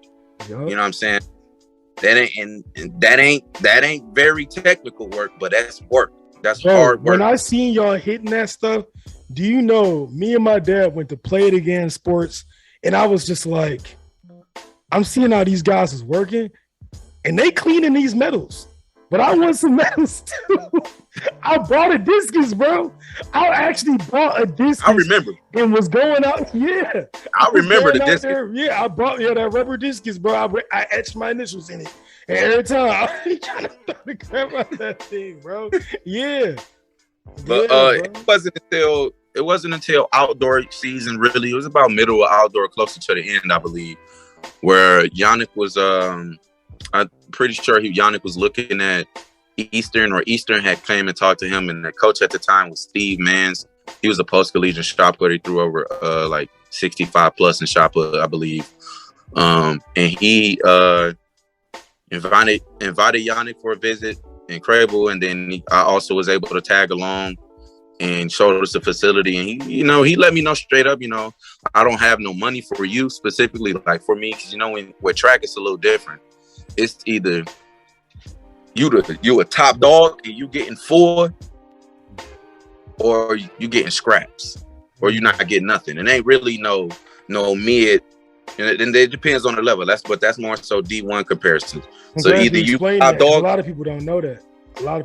Yep. You know what I'm saying? That ain't very technical work, but that's work. That's hard work. When I seen y'all hitting that stuff, do you know, me and my dad went to Play It Again Sports, and I was just like, I'm seeing how these guys is working, and they cleaning these medals. But I want some medals too. I bought a discus, bro. I actually bought a discus. I remember. And was going out. Yeah. I remember the discus. Yeah, I bought that rubber discus, bro. I etched my initials in it. And every time I was trying to throw the crap out that thing, bro. Yeah. But it wasn't until outdoor season, really. It was about middle of outdoor, closer to the end, I believe, where Yannick was I'm pretty sure Yannick was looking at Eastern, or Eastern had came and talked to him, and the coach at the time was Steve Mans. He was a post-collegiate shot putter. He threw over like 65 plus in shot put, I believe. And he invited Yannick for a visit in Crable, and then I also was able to tag along and showed us the facility. And he let me know straight up, I don't have no money for you specifically, like for me, because with track it's a little different. It's either you a top dog and you getting 4, or you getting scraps, or you not getting nothing. And ain't really no mid, and it depends on the level. That's more so D1 comparisons. So either you top dog. A lot of people don't know that. Know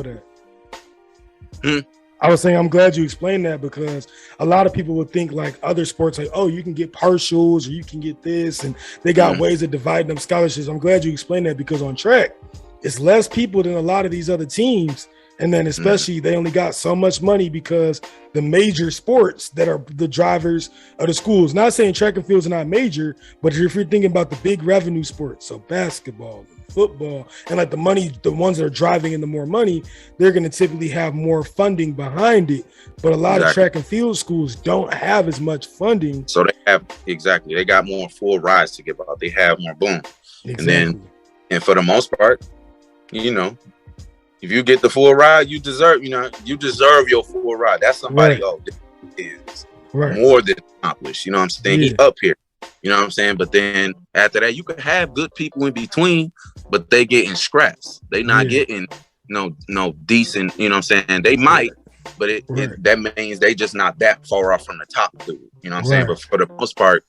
that. I was saying, I'm glad you explained that, because a lot of people would think like other sports, like, oh, you can get partials or you can get this, and they got ways of dividing them scholarships. I'm glad you explained that, because on track, it's less people than a lot of these other teams. And then especially they only got so much money because the major sports that are the drivers of the schools, not saying track and fields are not major, but if you're thinking about the big revenue sports, so basketball, football, and like the ones that are driving in the more money, they're going to typically have more funding behind it. But a lot of track and field schools don't have as much funding. So they got more full rides to give out. They have more boom. Exactly. And for the most part, if you get the full ride, you deserve your full ride. That's somebody is more than accomplished. You know what I'm saying? He up here. You know what I'm saying? But then after that, you can have good people in between, but they getting scraps. They not getting no decent, you know what I'm saying? They might, but that means they just not that far off from the top dude. You know what I'm saying? But for the most part,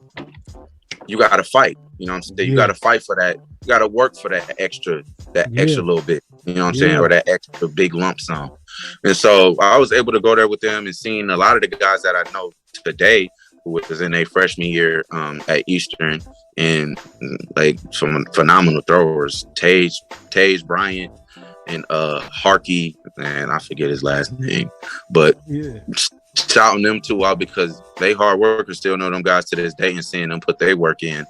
you gotta fight. You know what I'm saying? You gotta fight for that. You gotta work for that extra little bit. You know what I'm saying? Or that extra big lump sum. And so I was able to go there with them and seeing a lot of the guys that I know today who was in their freshman year at Eastern, and like some phenomenal throwers, Tage Bryant and Harkey, and I forget his last name, but shouting them two out because they hard workers. Still know them guys to this day, and seeing them put their work in.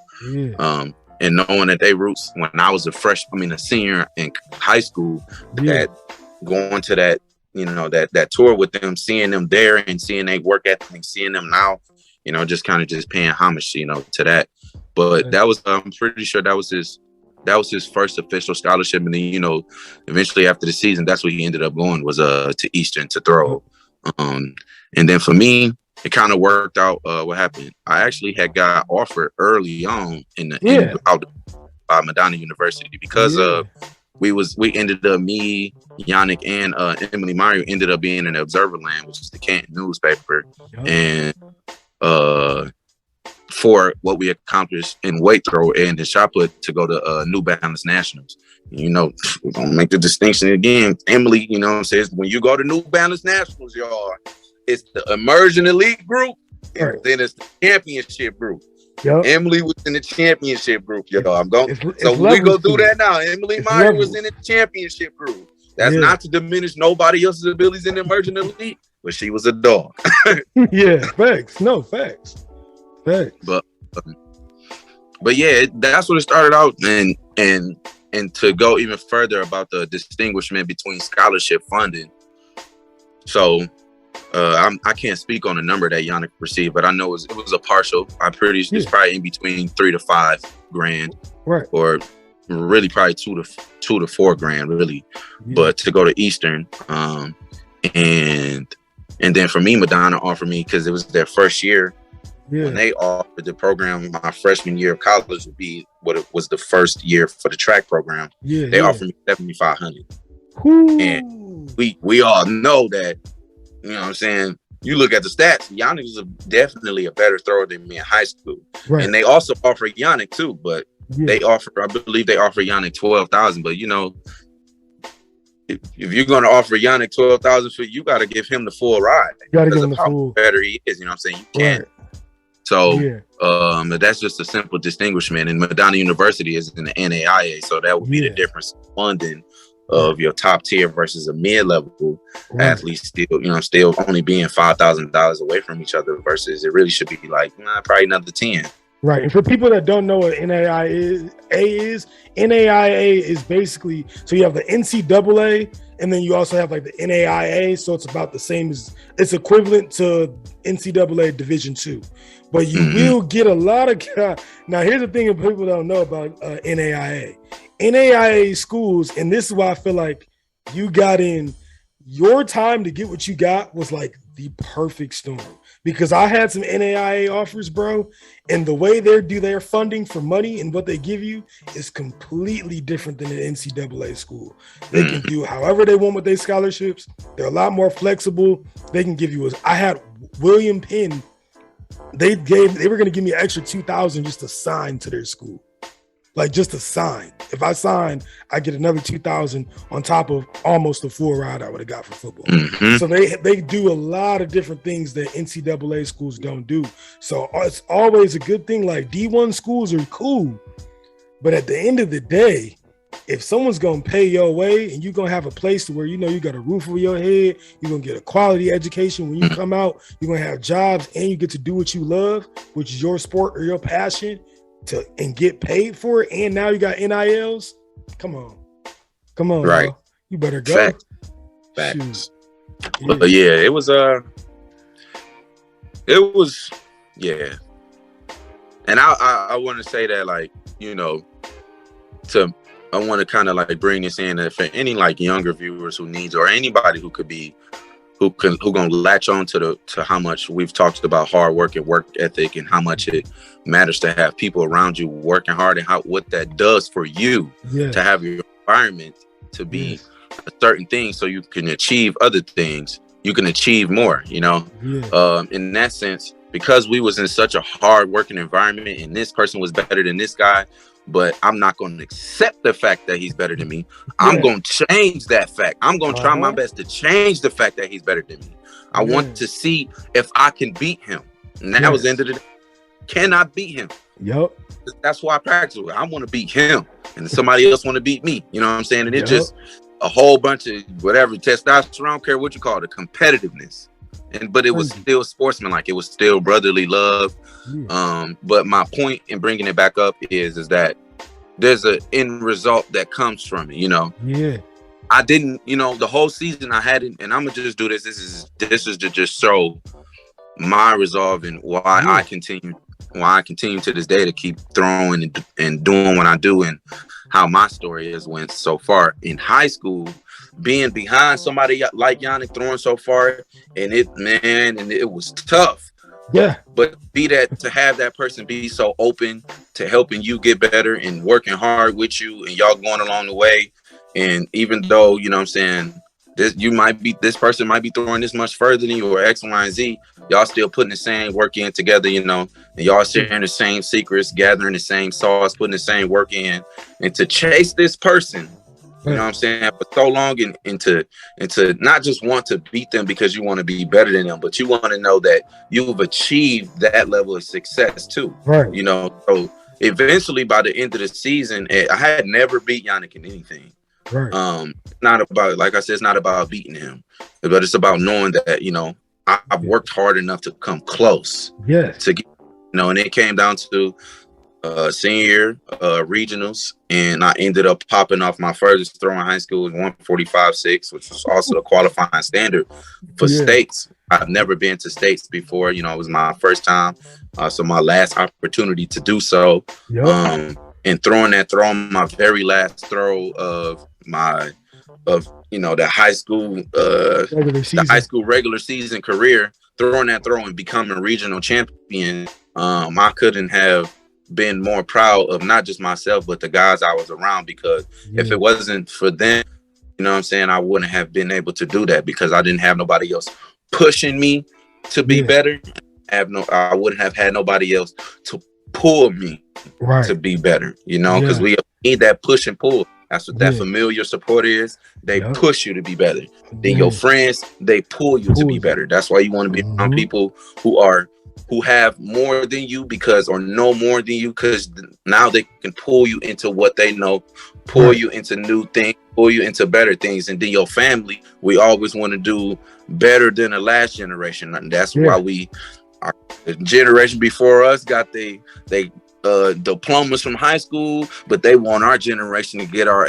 And knowing that they roots when I was a senior in high school, that going to that, that tour with them, seeing them there and seeing they work ethic, seeing them now, just kind of just paying homage, to that. But that was, I'm pretty sure that was his first official scholarship. And then, eventually after the season, that's what he ended up going, was to Eastern to throw. And then for me, it kind of worked out. What happened? I actually had got offered early on by Madonna University, because we ended up, me, Yannick, and Emily Mario ended up being in the Observer Land, which is the Canton newspaper, and for what we accomplished in weight throw and the shot put to go to New Balance Nationals. We're gonna make the distinction again. Emily, says when you go to New Balance Nationals, y'all, it's the Immersion Elite group, and then it's the championship group. Emily was in the championship group, y'all. I'm going. So we go do that now. Emily Meyer was in the championship group. That's not to diminish nobody else's abilities in the Immersion Elite, but she was a dog. Facts. No, facts. Thanks. But yeah, that's what it started out, and to go even further about the distinguishment between scholarship funding. So I can't speak on the number that Yannick received, but I know it was a partial. It's probably in between $3,000 to $5,000, right? Or really probably $2,000 to $4,000, really. Yeah. But to go to Eastern, and then for me, Madonna offered me, because it was their first year. Yeah. When they offered the program, my freshman year of college would be what it was the first year for the track program. Yeah, they offered me $7,500. And we all know that, you know what I'm saying, you look at the stats, Yannick is definitely a better thrower than me in high school. Right. And they also offer Yannick too, but I believe they offer Yannick $12,000. But you know, if you're going to offer Yannick $12,000, you got to give him the full ride. You got to give him the full. Better he is, you know what I'm saying? You can't. Right. So that's just a simple distinguishment. And Madonna University is in the NAIA, so that would be the difference in funding of your top tier versus a mid-level athlete, still only being $5,000 away from each other, versus it really should be like probably another 10. Right. And for people that don't know what NAIA is basically, so you have the NCAA, and then you also have like the NAIA. So it's about the same it's equivalent to NCAA Division II. But you will get a lot of now here's the thing that people don't know about NAIA. NAIA schools, and this is why I feel like you got in your time to get what you got was like the perfect storm. Because I had some NAIA offers, bro, and the way they do their funding for money and what they give you is completely different than an NCAA school. They can do however they want with their scholarships. They're a lot more flexible. They can give you I had William Penn. They were going to give me an extra $2,000 just to sign to their school. Like just to sign. If I sign, I get another $2,000 on top of almost the full ride I would have got for football. Mm-hmm. So they do a lot of different things that NCAA schools don't do. So it's always a good thing. Like D1 schools are cool, but at the end of the day, if someone's gonna pay your way and you're gonna have a place to where you got a roof over your head, you're gonna get a quality education when you come out, you're gonna have jobs, and you get to do what you love, which is your sport or your passion, and get paid for it, and now you got NILs. Come on, right? Bro. You better go. Facts. But yeah, it was and I want to say that, like, I want to kind of like bring this in that for any like younger viewers who needs, or anybody who gonna latch on to how much we've talked about hard work and work ethic, and how much it matters to have people around you working hard, and what that does for you to have your environment to be a certain thing, so you can achieve other things. You can achieve more, in that sense, because we was in such a hard working environment, and this person was better than this guy, but I'm not going to accept the fact that he's better than me. I'm going to change that fact. I'm going to try my best to change the fact that he's better than me. I want to see if I can beat him. And that was the end of the day. Can I beat him? Yep. That's why I practice with. I want to beat him, and somebody else want to beat me. You know what I'm saying? And it's just a whole bunch of whatever testosterone, I don't care what you call it, competitiveness. But it was still sportsmanlike. It was still brotherly love. But my point in bringing it back up is that there's an end result that comes from it. Yeah. I didn't. The whole season I hadn't, and I'm gonna just do this. This is to just show my resolve and why I continue to this day to keep throwing and doing what I do, and how my story has went so far in high school. Being behind somebody like Yannick throwing so far, and it was tough. Yeah. But to have that person be so open to helping you get better and working hard with you, and y'all going along the way. And even though, you know what I'm saying, this person might be throwing this much further than you, or X, Y, and Z, y'all still putting the same work in together, and y'all sharing the same secrets, gathering the same sauce, putting the same work in, and to chase this person, you know what I'm saying, for so long, and to not just want to beat them because you want to be better than them, but you want to know that you've achieved that level of success too. Right. So eventually by the end of the season, I had never beat Yannick in anything. Right. Not about, like I said, it's not about beating him, but it's about knowing that, I've worked hard enough to come close. Yeah. To get And it came down to senior year regionals, and I ended up popping off my furthest throw in high school was 145.6, which was also a qualifying standard for states. I've never been to states before. It was my first time, so my last opportunity to do so. And throwing that throw on my very last throw of the high school regular season career, throwing that throw and becoming regional champion. I couldn't have been more proud of not just myself, but the guys I was around, because if it wasn't for them, I wouldn't have been able to do that, because I didn't have nobody else pushing me to be better. I wouldn't have had nobody else to pull me to be better, because we need that push and pull. That's what that familiar support is. They push you to be better. Then your friends, they pull you to be better. That's why you want to be around people who have more than you or know more than you, because now they can pull you into what they know, pull you into new things, pull you into better things. And then your family, we always want to do better than the last generation. And that's why our generation before us got they diplomas from high school, but they want our generation to get our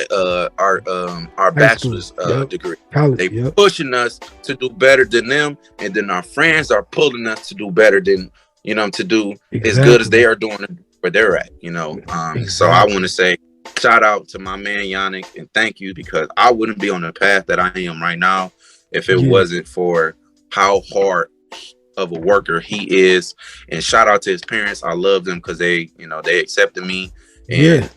bachelor's degree. They pushing us to do better than them, and then our friends are pulling us to do better than to do as good as they are doing where they're at. So I want to say shout out to my man Yannick, and thank you, because I wouldn't be on the path that I am right now if it wasn't for how hard of a worker he is. And shout out to his parents. I love them because they accepted me, and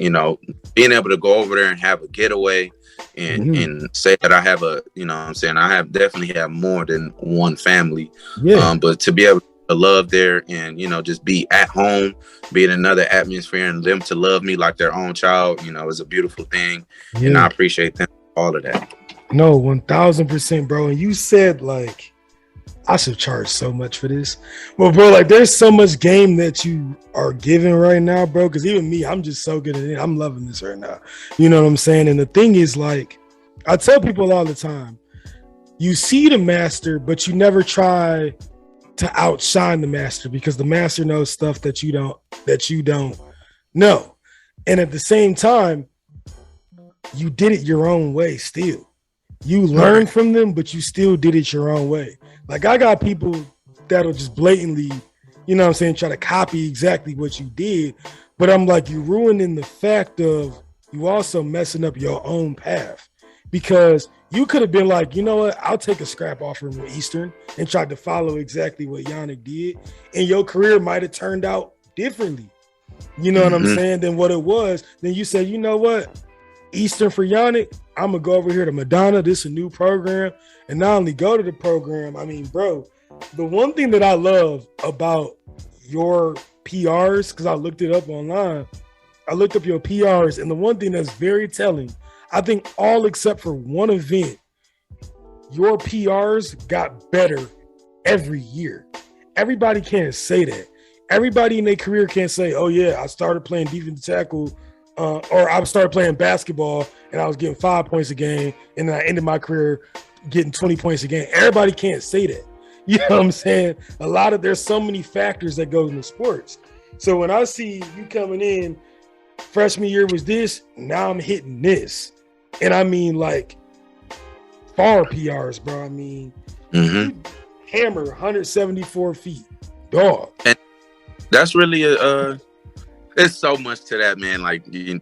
being able to go over there and have a getaway and say that I have I definitely have more than one family, but to be able to love there and just be at home, be in another atmosphere, and them to love me like their own child, is a beautiful thing. And I appreciate them, all of that. No, 1000%, bro. And you said I should charge so much for this. Well, bro, there's so much game that you are giving right now, bro. Because even me, I'm just so good at it. I'm loving this right now. You know what I'm saying? And the thing is, I tell people all the time, you see the master, but you never try to outshine the master, because the master knows stuff that you don't know. And at the same time, you did it your own way still. You learned from them, but you still did it your own way. I got people that'll just blatantly, try to copy exactly what you did. But I'm you ruining the fact of you also messing up your own path, because you could have been you know what, I'll take a scrap offer from Eastern and tried to follow exactly what Yannick did. And your career might have turned out differently, what I'm saying, than what it was. Then you said, you know what, Eastern for Yannick, I'm going to go over here to Madonna. This is a new program. And not only go to the program, I mean, bro, the one thing that I love about your PRs, because I looked it up online, I looked up your PRs, and the one thing that's very telling, I think all except for one event, your PRs got better every year. Everybody can't say that. Everybody in their career can't say, oh yeah, I started playing defensive tackle, or I started playing basketball and I was getting 5 points a game, and then I ended my career getting 20 points a game. Everybody can't say that. You know what I'm saying? There's so many factors that go into sports. So when I see you coming in, freshman year was this, now I'm hitting this. And I mean far PRs, bro. I mean, hammer 174 feet, dog. And that's really it's so much to that, man.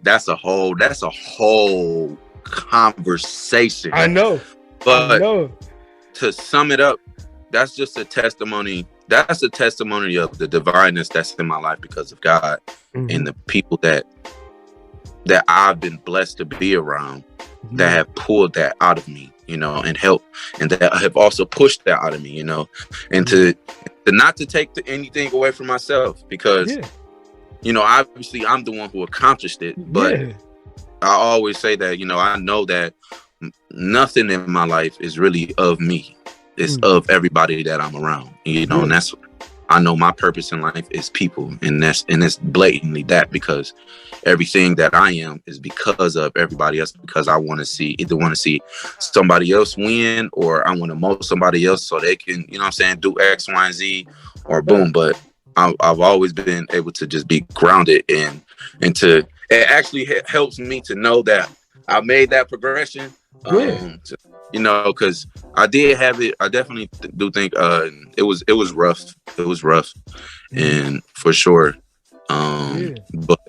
That's a whole conversation. I know. But to sum it up, that's just a testimony. That's a testimony of the divineness that's in my life because of God and the people that I've been blessed to be around that have pulled that out of me, and helped, and that have also pushed that out of me, and to not to take anything away from myself, because obviously I'm the one who accomplished it, but I always say that, I know that nothing in my life is really of me. It's of everybody that I'm around, and that's, I know my purpose in life is people, and it's blatantly that, because everything that I am is because of everybody else, because I want to see somebody else win, or I want to mold somebody else so they can, do X, Y, and Z, or boom. But I've always been able to just be grounded and to it actually helps me to know that I made that progression. You know, because I did have it. I definitely do think it was rough. It was rough, and for sure. But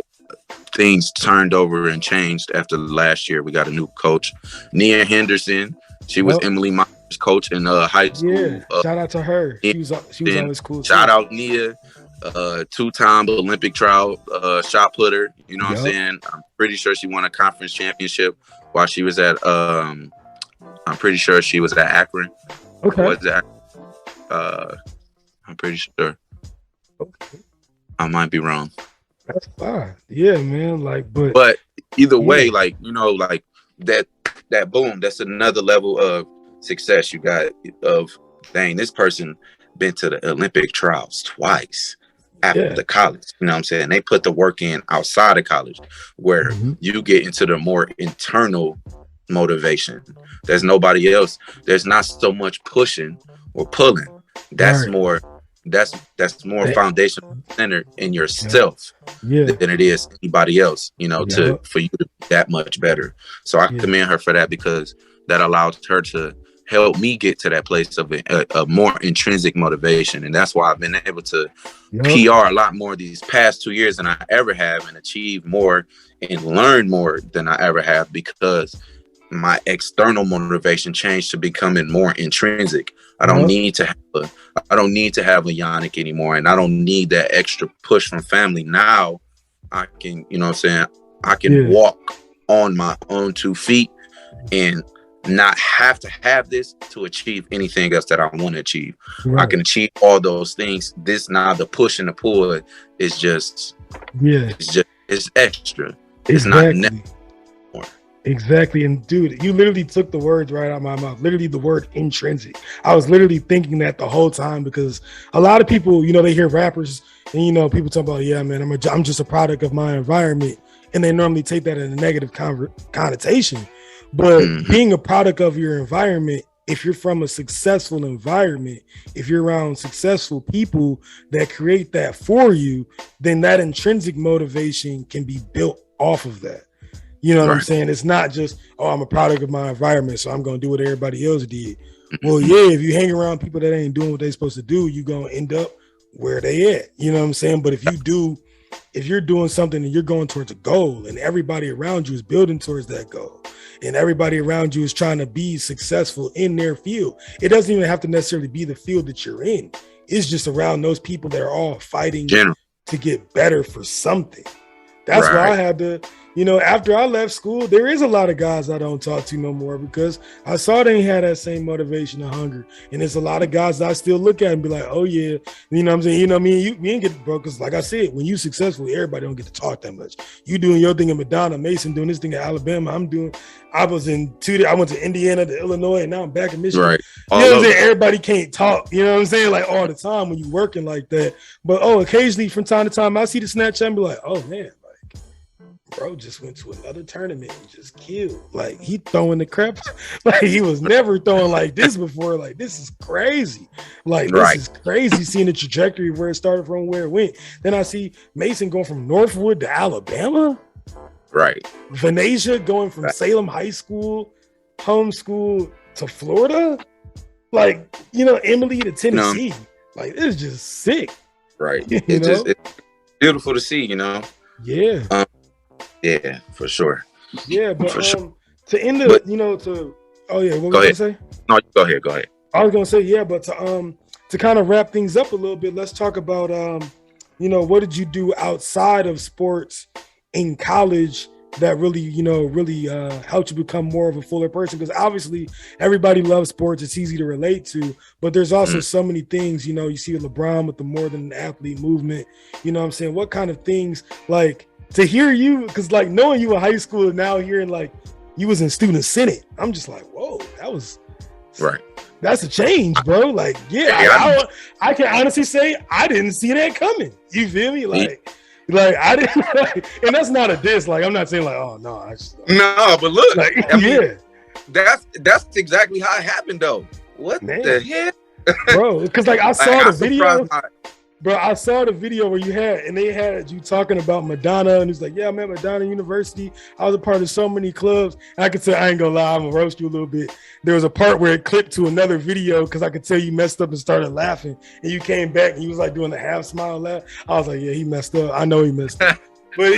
things turned over and changed after last year. We got a new coach, Nia Henderson. She was Emily Myers' coach in high school. Yeah, shout out to her. She was always cool. Shout out Nia, two-time Olympic trial shot putter. You know what I'm saying? I'm pretty sure she won a conference championship while she was at. I'm pretty sure she was at Akron. Okay. Was that? I'm pretty sure. Okay. I might be wrong. That's fine. Yeah, man. Like, but either way, like, you know, like that boom, that's another level of success you got of, dang, this person been to the Olympic trials twice after the college. You know what I'm saying? They put the work in outside of college where you get into the more internal motivation. There's nobody else. There's not so much pushing or pulling. That's more that's more foundational centered in yourself than it is anybody else, you know, for you to be that much better. So I commend her for that, because that allows her to help me get to that place of a more intrinsic motivation. And that's why I've been able to PR a lot more these past 2 years than I ever have, and achieve more and learn more than I ever have, because my external motivation changed to becoming more intrinsic. I don't need to have a Yannick anymore, and I don't need that extra push from family. Now I can, you know what I'm saying, I can walk on my own 2 feet and not have to have this to achieve anything else that I want to achieve. I can achieve all those things. This now, the push and the pull is just it's extra. It's not necessary. Exactly. And dude, you literally took the words right out of my mouth. Literally the word intrinsic. I was literally thinking that the whole time, because a lot of people, you know, they hear rappers and, you know, people talk about, yeah, man, I'm just a product of my environment. And they normally take that in a negative connotation. But being a product of your environment, if you're from a successful environment, if you're around successful people that create that for you, then that intrinsic motivation can be built off of that. You know what I'm saying? It's not just, oh, I'm a product of my environment, so I'm going to do what everybody else did. Well, yeah, if you hang around people that ain't doing what they're supposed to do, you're going to end up where they at. You know what I'm saying? But if you're doing something and you're going towards a goal, and everybody around you is building towards that goal, and everybody around you is trying to be successful in their field, it doesn't even have to necessarily be the field that you're in. It's just around those people that are all fighting to get better for something. That's why I had to, you know, after I left school, there is a lot of guys I don't talk to no more, because I saw they ain't had that same motivation and hunger. And there's a lot of guys that I still look at and be like, oh yeah, you know what I'm saying? You know, me ain't get, bro, because like I said, when you successful, everybody don't get to talk that much. You doing your thing in Madonna, Mason doing this thing at Alabama. I went to Indiana, to Illinois, and now I'm back in Michigan. Right. You know what I'm saying? Everybody can't talk, you know what I'm saying? Like all the time when you working like that. But occasionally from time to time, I see the Snapchat and be like, oh man, bro just went to another tournament and just killed. Like he throwing the crap. Like he was never throwing like this before. Like this is crazy. Like this is crazy seeing the trajectory where it started from, where it went. Then I see Mason going from Northwood to Alabama. Right. Venetia going from Salem High School, homeschool to Florida. Like, you know, Emily to Tennessee. Like it's just sick. Right. It's beautiful to see, you know. Yeah. Yeah, for sure. Yeah, but to end the, you know, what were you gonna say? No, go ahead. I was gonna say, yeah, but to kind of wrap things up a little bit, let's talk about you know, what did you do outside of sports in college that really, you know, helped you become more of a fuller person? Because obviously everybody loves sports, it's easy to relate to, but there's also so many things, you know, you see LeBron with the more than an athlete movement, you know what I'm saying? What kind of things, like, to hear you, because like knowing you in high school and now hearing like you was in student senate, I'm just like, whoa, that's a change, bro. Like, I can honestly say I didn't see that coming. You feel me? Like I didn't, and that's not a diss. Like I'm not saying like, oh no, but look, like, I mean, that's exactly how it happened though. What the heck, bro? Because like I saw the video. Bro, I saw the video where they had you talking about Madonna, and it's like, yeah, I'm at Madonna University. I was a part of so many clubs. I could say, I ain't gonna lie, I'm gonna roast you a little bit. There was a part where it clipped to another video because I could tell you messed up and started laughing, and you came back and you was like doing the half smile laugh. I was like, yeah, he messed up. I know he messed up. But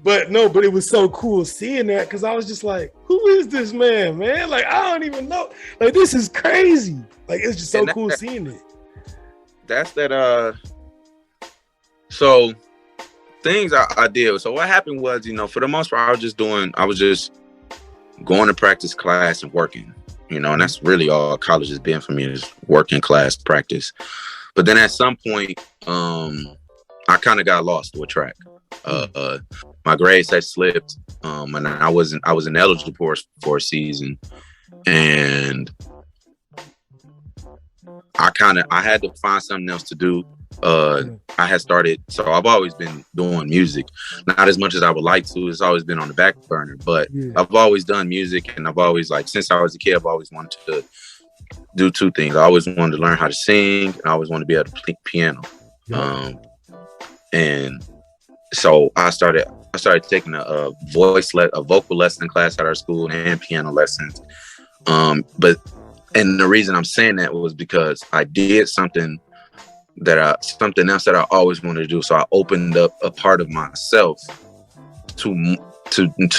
but it was so cool seeing that because I was just like, who is this man? Like, I don't even know. Like, this is crazy. Like, it's just so cool seeing it. That's that. So things I did. So what happened was, for the most part, I was just going to practice, class, and working. And that's really all college has been for me, is working, class, practice. But then at some point, I kind of got lost with track. My grades had slipped, and I was ineligible for a season, and I had to find something else to do. I had started, so I've always been doing music, not as much as I would like to. It's always been on the back burner, but I've always done music, and I've always, since I was a kid, I've always wanted to do two things. I always wanted to learn how to sing, and I always wanted to be able to play piano. And so I started taking a vocal lesson class at our school and piano lessons. And the reason I'm saying that was because I did something else that I always wanted to do. So I opened up a part of myself to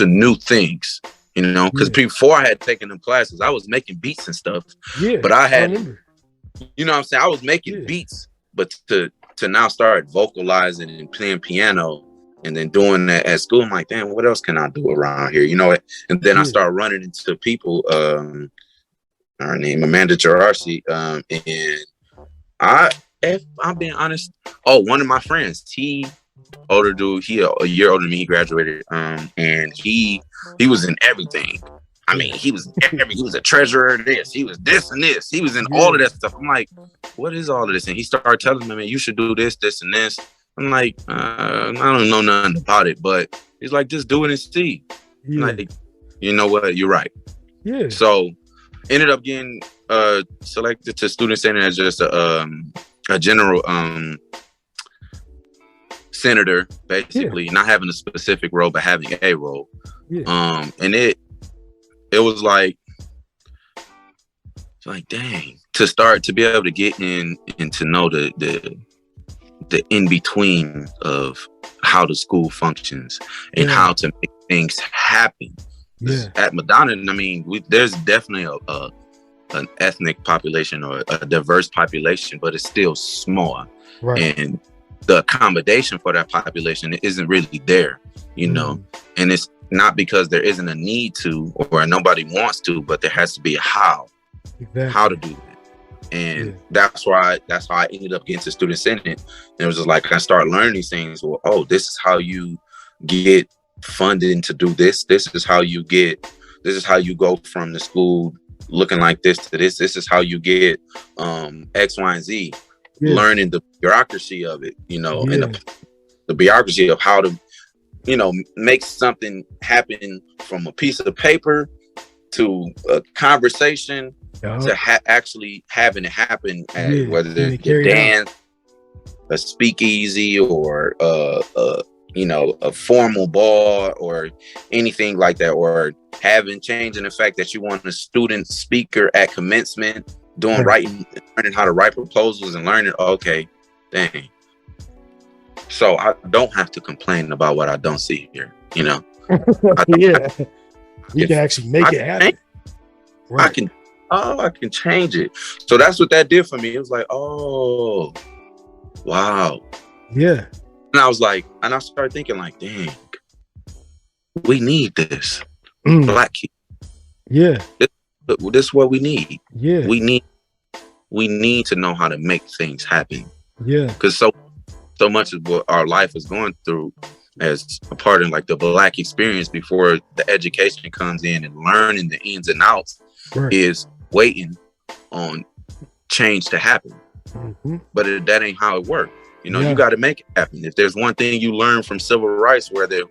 new things, because before I had taken them classes, I was making beats and stuff. Yeah, but I had, what I'm saying? I was making beats, but to now start vocalizing and playing piano and then doing that at school, I'm like, damn, what else can I do around here? And then I started running into people, her name Amanda Gerarsi, and if I'm being honest, one of my friends, he older dude, he a year older than me, he graduated, and he was in everything. I mean, he was a treasurer of this, he was this and this, he was in all of that stuff. I'm like, what is all of this? And he started telling me, man, you should do this, this, and this. I'm like, I don't know nothing about it, but he's like, just do it and see. Like, you know what? You're right. Yeah. So ended up getting selected to Student Senate as just a general senator, basically, not having a specific role, but having a role. And it was like, dang, to be able to get in and to know the in between of how the school functions and how to make things happen. At Madonna, I mean, there's definitely an ethnic population or a diverse population, but it's still small. Right. And the accommodation for that population isn't really there, and it's not because there isn't a need to or nobody wants to, but there has to be a how to do that. And that's how I ended up getting to Student Senate. And it was just like, I started learning these things. Well, this is how you get funding to do this. This is how you go from the school looking like this to this. This is how you get X, Y, and Z. Learning the bureaucracy of it, and the bureaucracy of how to, make something happen from a piece of paper to a conversation to actually having it happen, whether it's a dance, a speakeasy, or a formal ball or anything like that, or changing the fact that you want a student speaker at commencement, writing, learning how to write proposals and learning, okay, dang. So I don't have to complain about what I don't see here, You can actually make it happen. Right. I can change it. So that's what that did for me. It was like, oh, wow. Yeah. And I started thinking like, dang, we need this. Black kids. Yeah. This is what we need. Yeah. We need to know how to make things happen. Yeah. Because so much of what our life is going through as a part of the Black experience before the education comes in and learning the ins and outs is waiting on change to happen. But that ain't how it works. You know, you got to make it happen. If there's one thing you learn from civil rights, whether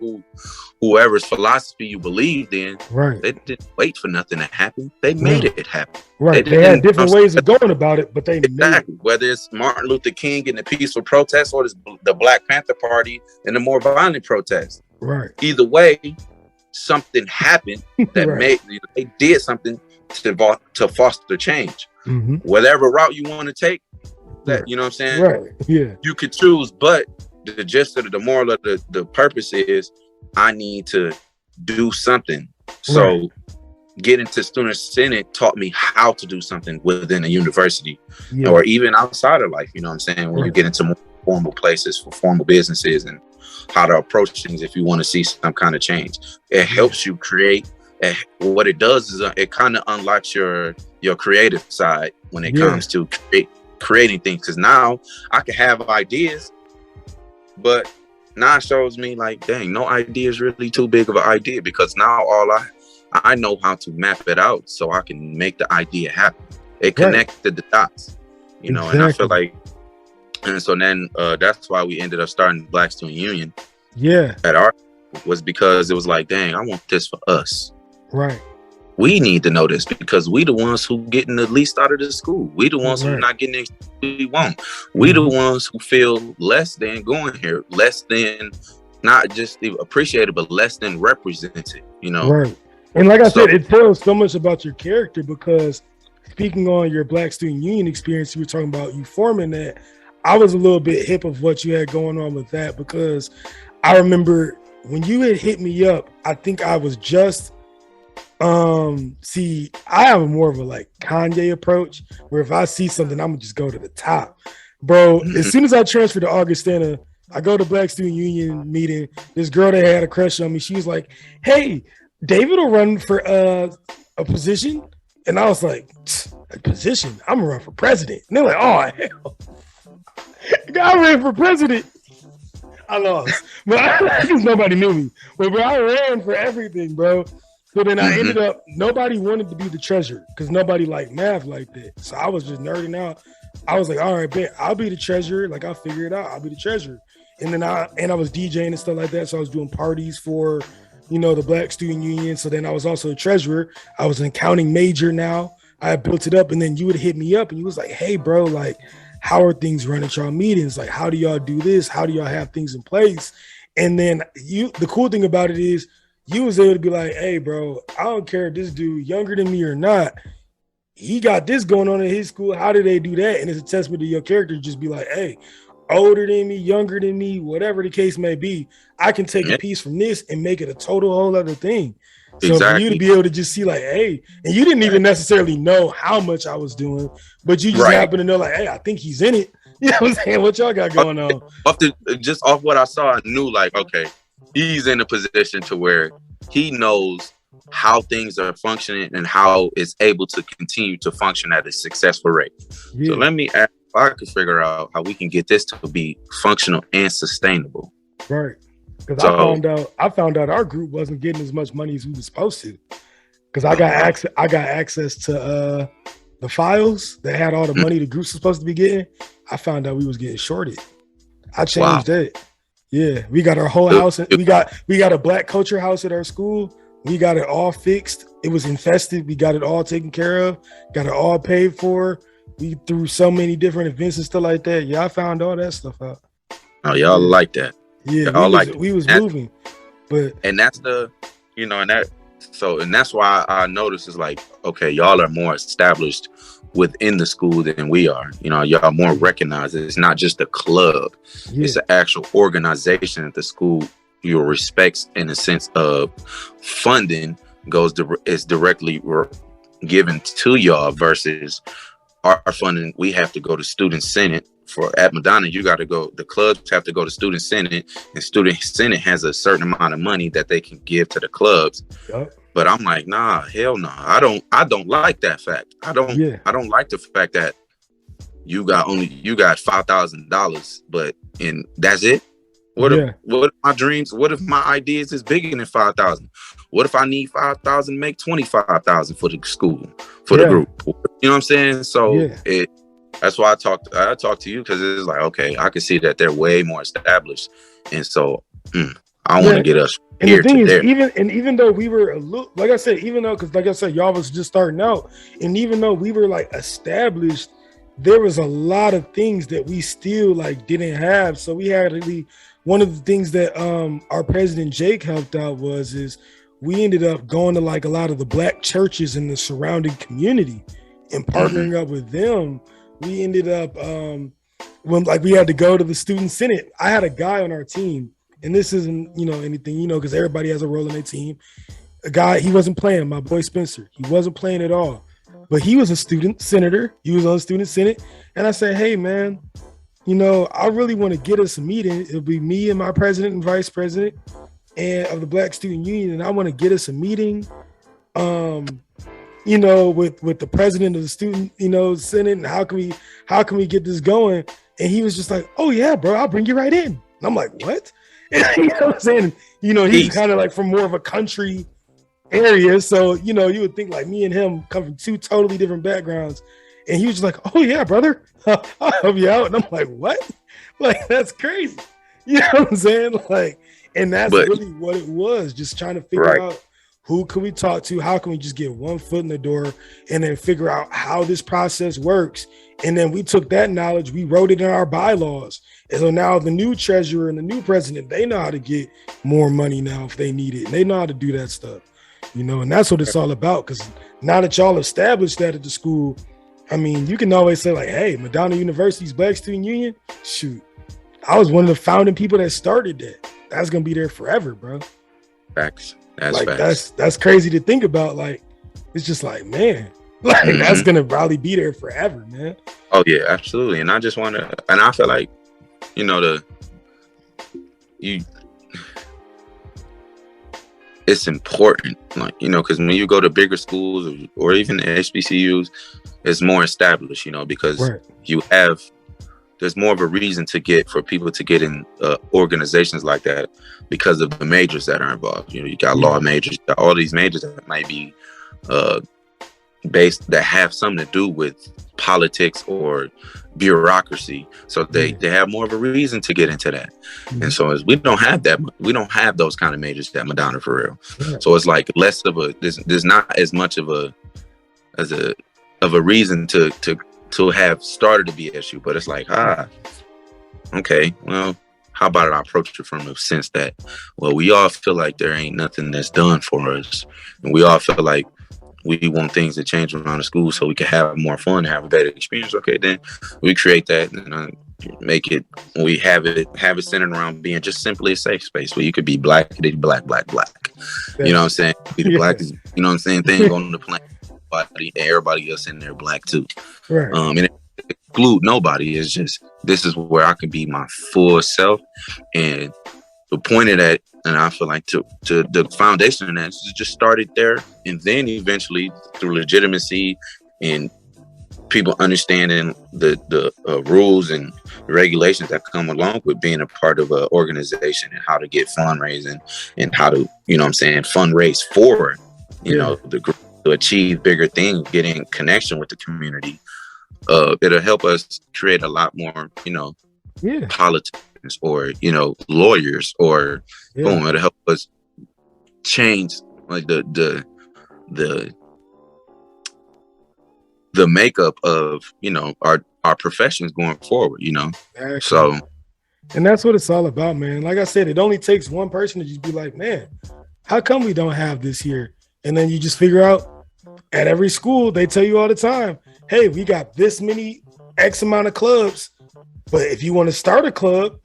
whoever's philosophy you believed in, they didn't wait for nothing to happen. They made it happen. Right. They had different ways of going about it, but they made it. Whether it's Martin Luther King in the peaceful protest or the Black Panther Party in the more violent protest. Right. Either way, something happened that they did something to foster change. Mm-hmm. Whatever route you want to take, that you know what I'm saying? Right. Yeah. You could choose, but the gist of the moral of the purpose is I need to do something. So getting to student senate taught me how to do something within a university or even outside of life. You know what I'm saying? When you get into more formal places for formal businesses and how to approach things if you want to see some kind of change. It helps you create. What it does is it kind of unlocks your creative side when it comes to creating things. Because now I can have ideas, but now it shows me like, dang, no idea is really too big of an idea, because now I know how to map it out so I can make the idea happen. It connected the dots, you know, and I feel like, and so then that's why we ended up starting the Black Student Union. Yeah. At our was because it was like, dang, I want this for us. Right. We need to know this because we the ones who getting the least out of the school. We the ones who not getting the we want. We the ones who feel less than going here, less than not just appreciated, but less than represented, you know? Right. And like I said, it tells so much about your character, because speaking on your Black Student Union experience, you were talking about you forming that. I was a little bit hip of what you had going on with that, because I remember when you had hit me up, I think I was just see, I have more of a like Kanye approach, where if I see something, I'm gonna just go to the top, bro. As soon as I transferred to Augustana, I go to Black Student Union meeting. This girl that had a crush on me, she was like, "Hey, David will run for a position," and I was like, "A position? I'm gonna run for president." And they're like, "Oh hell, I ran for president." I lost, but because nobody knew me. But bro, I ran for everything, bro. So then I ended up, nobody wanted to be the treasurer because nobody liked math like that. So I was just nerding out. I was like, all right, bet, I'll be the treasurer. Like, I'll figure it out. I'll be the treasurer. And then I was DJing and stuff like that. So I was doing parties for, you know, the Black Student Union. So then I was also a treasurer. I was an accounting major now. I built it up. And then you would hit me up and you was like, hey, bro, like, how are things run at y'all meetings? Like, how do y'all do this? How do y'all have things in place? And then the cool thing about it is, you was able to be like, hey, bro, I don't care if this dude younger than me or not. He got this going on in his school. How did they do that? And it's a testament to your character to just be like, hey, older than me, younger than me, whatever the case may be, I can take a piece from this and make it a total whole other thing. So for you to be able to just see like, hey, and you didn't even necessarily know how much I was doing, but you just happen to know like, hey, I think he's in it. You know what I'm saying? What y'all got going on? Just off what I saw, I knew like, okay, he's in a position to where he knows how things are functioning and how it's able to continue to function at a successful rate. Yeah. So let me ask if I could figure out how we can get this to be functional and sustainable. Right. Because I found out our group wasn't getting as much money as we were supposed to. Because I got access to the files that had all the money the groups were supposed to be getting. I found out we was getting shorted. I changed that. Yeah, we got our whole house. We got a Black culture house at our school. We got it all fixed. It was infested. We got it all taken care of. Got it all paid for. We threw so many different events and stuff like that. Yeah, I found all that stuff out. Oh, y'all like that? Yeah, we was moving, but that's the, you know, and that's why I noticed is like, okay, y'all are more established within the school than we are. You know, y'all more recognized. It's not just a club. Yeah. It's an actual organization at the school. Your respects in the sense of funding is directly given to y'all versus our funding. We have to go to student senate. At Madonna, you got to go. The clubs have to go to student senate, and student senate has a certain amount of money that they can give to the clubs. Yep. But I'm like, nah, hell no. I don't like that fact. I don't like the fact that you got $5,000, but that's it. What if my dreams? What if my ideas is bigger than 5,000? What if I need 5,000, make 25,000 for the school, for the group? You know what I'm saying? So That's why I talked to you, because it's like, okay, I can see that they're way more established, and so I want to get us and here the thing to is, there. even though we were a little, like I said, even though, because like I said, y'all was just starting out, and even though we were like established, there was a lot of things that we still like didn't have. So we had really, one of the things that our president Jake helped out is we ended up going to like a lot of the black churches in the surrounding community and partnering up with them. We ended up when like we had to go to the student senate. I had a guy on our team, and this isn't anything because everybody has a role in their team. A guy, he wasn't playing. My boy Spencer, he wasn't playing at all, but he was a student senator. He was on the student senate, and I said, hey man, I really want to get us a meeting. It'll be me and my president and vice president and of the Black Student Union, and I want to get us a meeting. With the president of the student, senate, and how can we get this going? And he was just like, oh yeah, bro, I'll bring you right in. And I'm like, what? You know what I'm saying? He's kind of like from more of a country area. So, you would think like me and him come from two totally different backgrounds. And he was just like, oh yeah, brother, I'll help you out. And I'm like, what? Like, that's crazy. You know what I'm saying? Like, and that's really what it was. Just trying to figure out who can we talk to? How can we just get one foot in the door and then figure out how this process works? And then we took that knowledge, we wrote it in our bylaws. And so now the new treasurer and the new president, they know how to get more money now if they need it. And they know how to do that stuff, and that's what it's all about. Because now that y'all established that at the school, I mean, you can always say like, hey, Madonna University's Black Student Union, shoot, I was one of the founding people that started that. That's going to be there forever, bro. Facts. That's crazy to think about. Like, it's just like, man, like that's gonna probably be there forever, man. Oh yeah, absolutely. And I just want to, and I feel like, it's important, like, because when you go to bigger schools or even HBCUs, it's more established, because there's more of a reason for people to get in organizations like that because of the majors that are involved. You got law majors, you got all these majors that might be based, that have something to do with politics or bureaucracy. So they have more of a reason to get into that. And so as we don't have those kind of majors at Madonna for real. So it's like less of there's not as much of a reason to have started a BSU, but it's like, okay, well, how about I approach it from the sense that, well, we all feel like there ain't nothing that's done for us, and we all feel like we want things to change around the school so we can have more fun, have a better experience. Okay, then we create that and make it. We have it centered around being just simply a safe space where you could be black. You know what I'm saying? Be the black, you know what I'm saying? Thing on the planet. Everybody else in there black too, right? And exclude nobody. It's just, this is where I can be my full self. And the point of that, and I feel like to the foundation of that is just started there, and then eventually through legitimacy and people understanding the rules and regulations that come along with being a part of an organization, and how to get fundraising and how to, fundraise for, the group to achieve bigger things, getting connection with the community. It'll help us create a lot more, politicians or, lawyers, or boom, it'll help us change like the makeup of, our professions going forward, Exactly. So. And that's what it's all about, man. Like I said, it only takes one person to just be like, man, how come we don't have this here? And then you just figure out, at every school, they tell you all the time, hey, we got this many X amount of clubs, but if you want to start a club,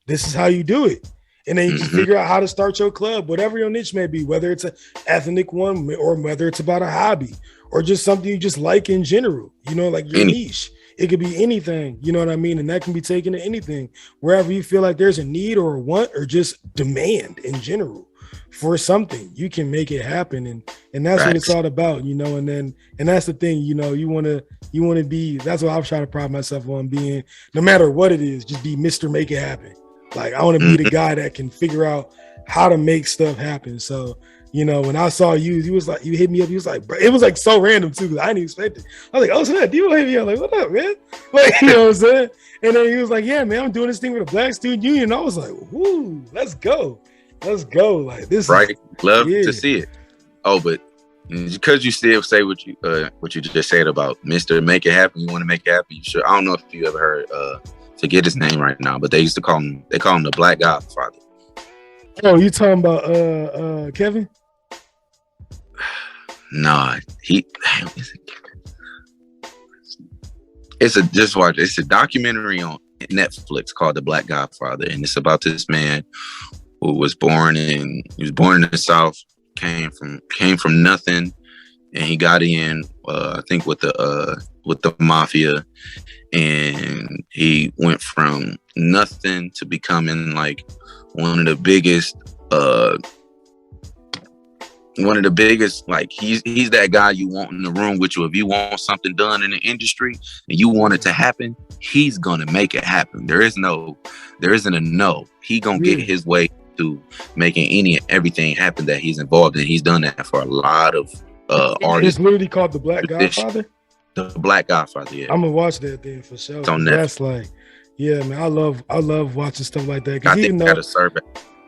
this is how you do it. And then you just figure out how to start your club, whatever your niche may be, whether it's an ethnic one or whether it's about a hobby or just something you just like in general, like your niche. It could be anything, you know what I mean? And that can be taken to anything, wherever you feel like there's a need or a want or just demand in general for something, you can make it happen. And that's what it's all about, and that's the thing, you want to be, that's what I'm trying to pride myself on being, no matter what it is, just be Mr. Make It Happen. Like, I want to be the guy that can figure out how to make stuff happen. So you know, when I saw you, you was like, you hit me up. You was like, bro, it was like so random too, because I didn't expect it. I was like, oh, snap, you hit me up. Like, what up, man? Like, you know what I'm saying? And then he was like, yeah, man, I'm doing this thing with the Black Student Union. And I was like, whoo, let's go. Let's go. Like, this right. is, Love yeah. to see it. Oh, but because you still say what you just said about Mr. Make It Happen, you want to make it happen, you sure. I don't know if you ever heard, forget his name right now, but they used to call him the Black Godfather. Oh, you talking about Kevin? Nah, it's a documentary on Netflix called The Black Godfather, and it's about this man who was born in the South, came from nothing, and he got in I think with the mafia, and he went from nothing to becoming like one of the biggest, like he's that guy you want in the room with you. If you want something done in the industry and you want it to happen, he's gonna make it happen. There isn't a no. He gonna get his way to making everything happen that he's involved in. He's done that for a lot of artists. It's literally called The Black Godfather. The Black Godfather, yeah. I'm gonna watch that then for sure. It's on That's like, yeah, man, I love watching stuff like that. I think that'll serve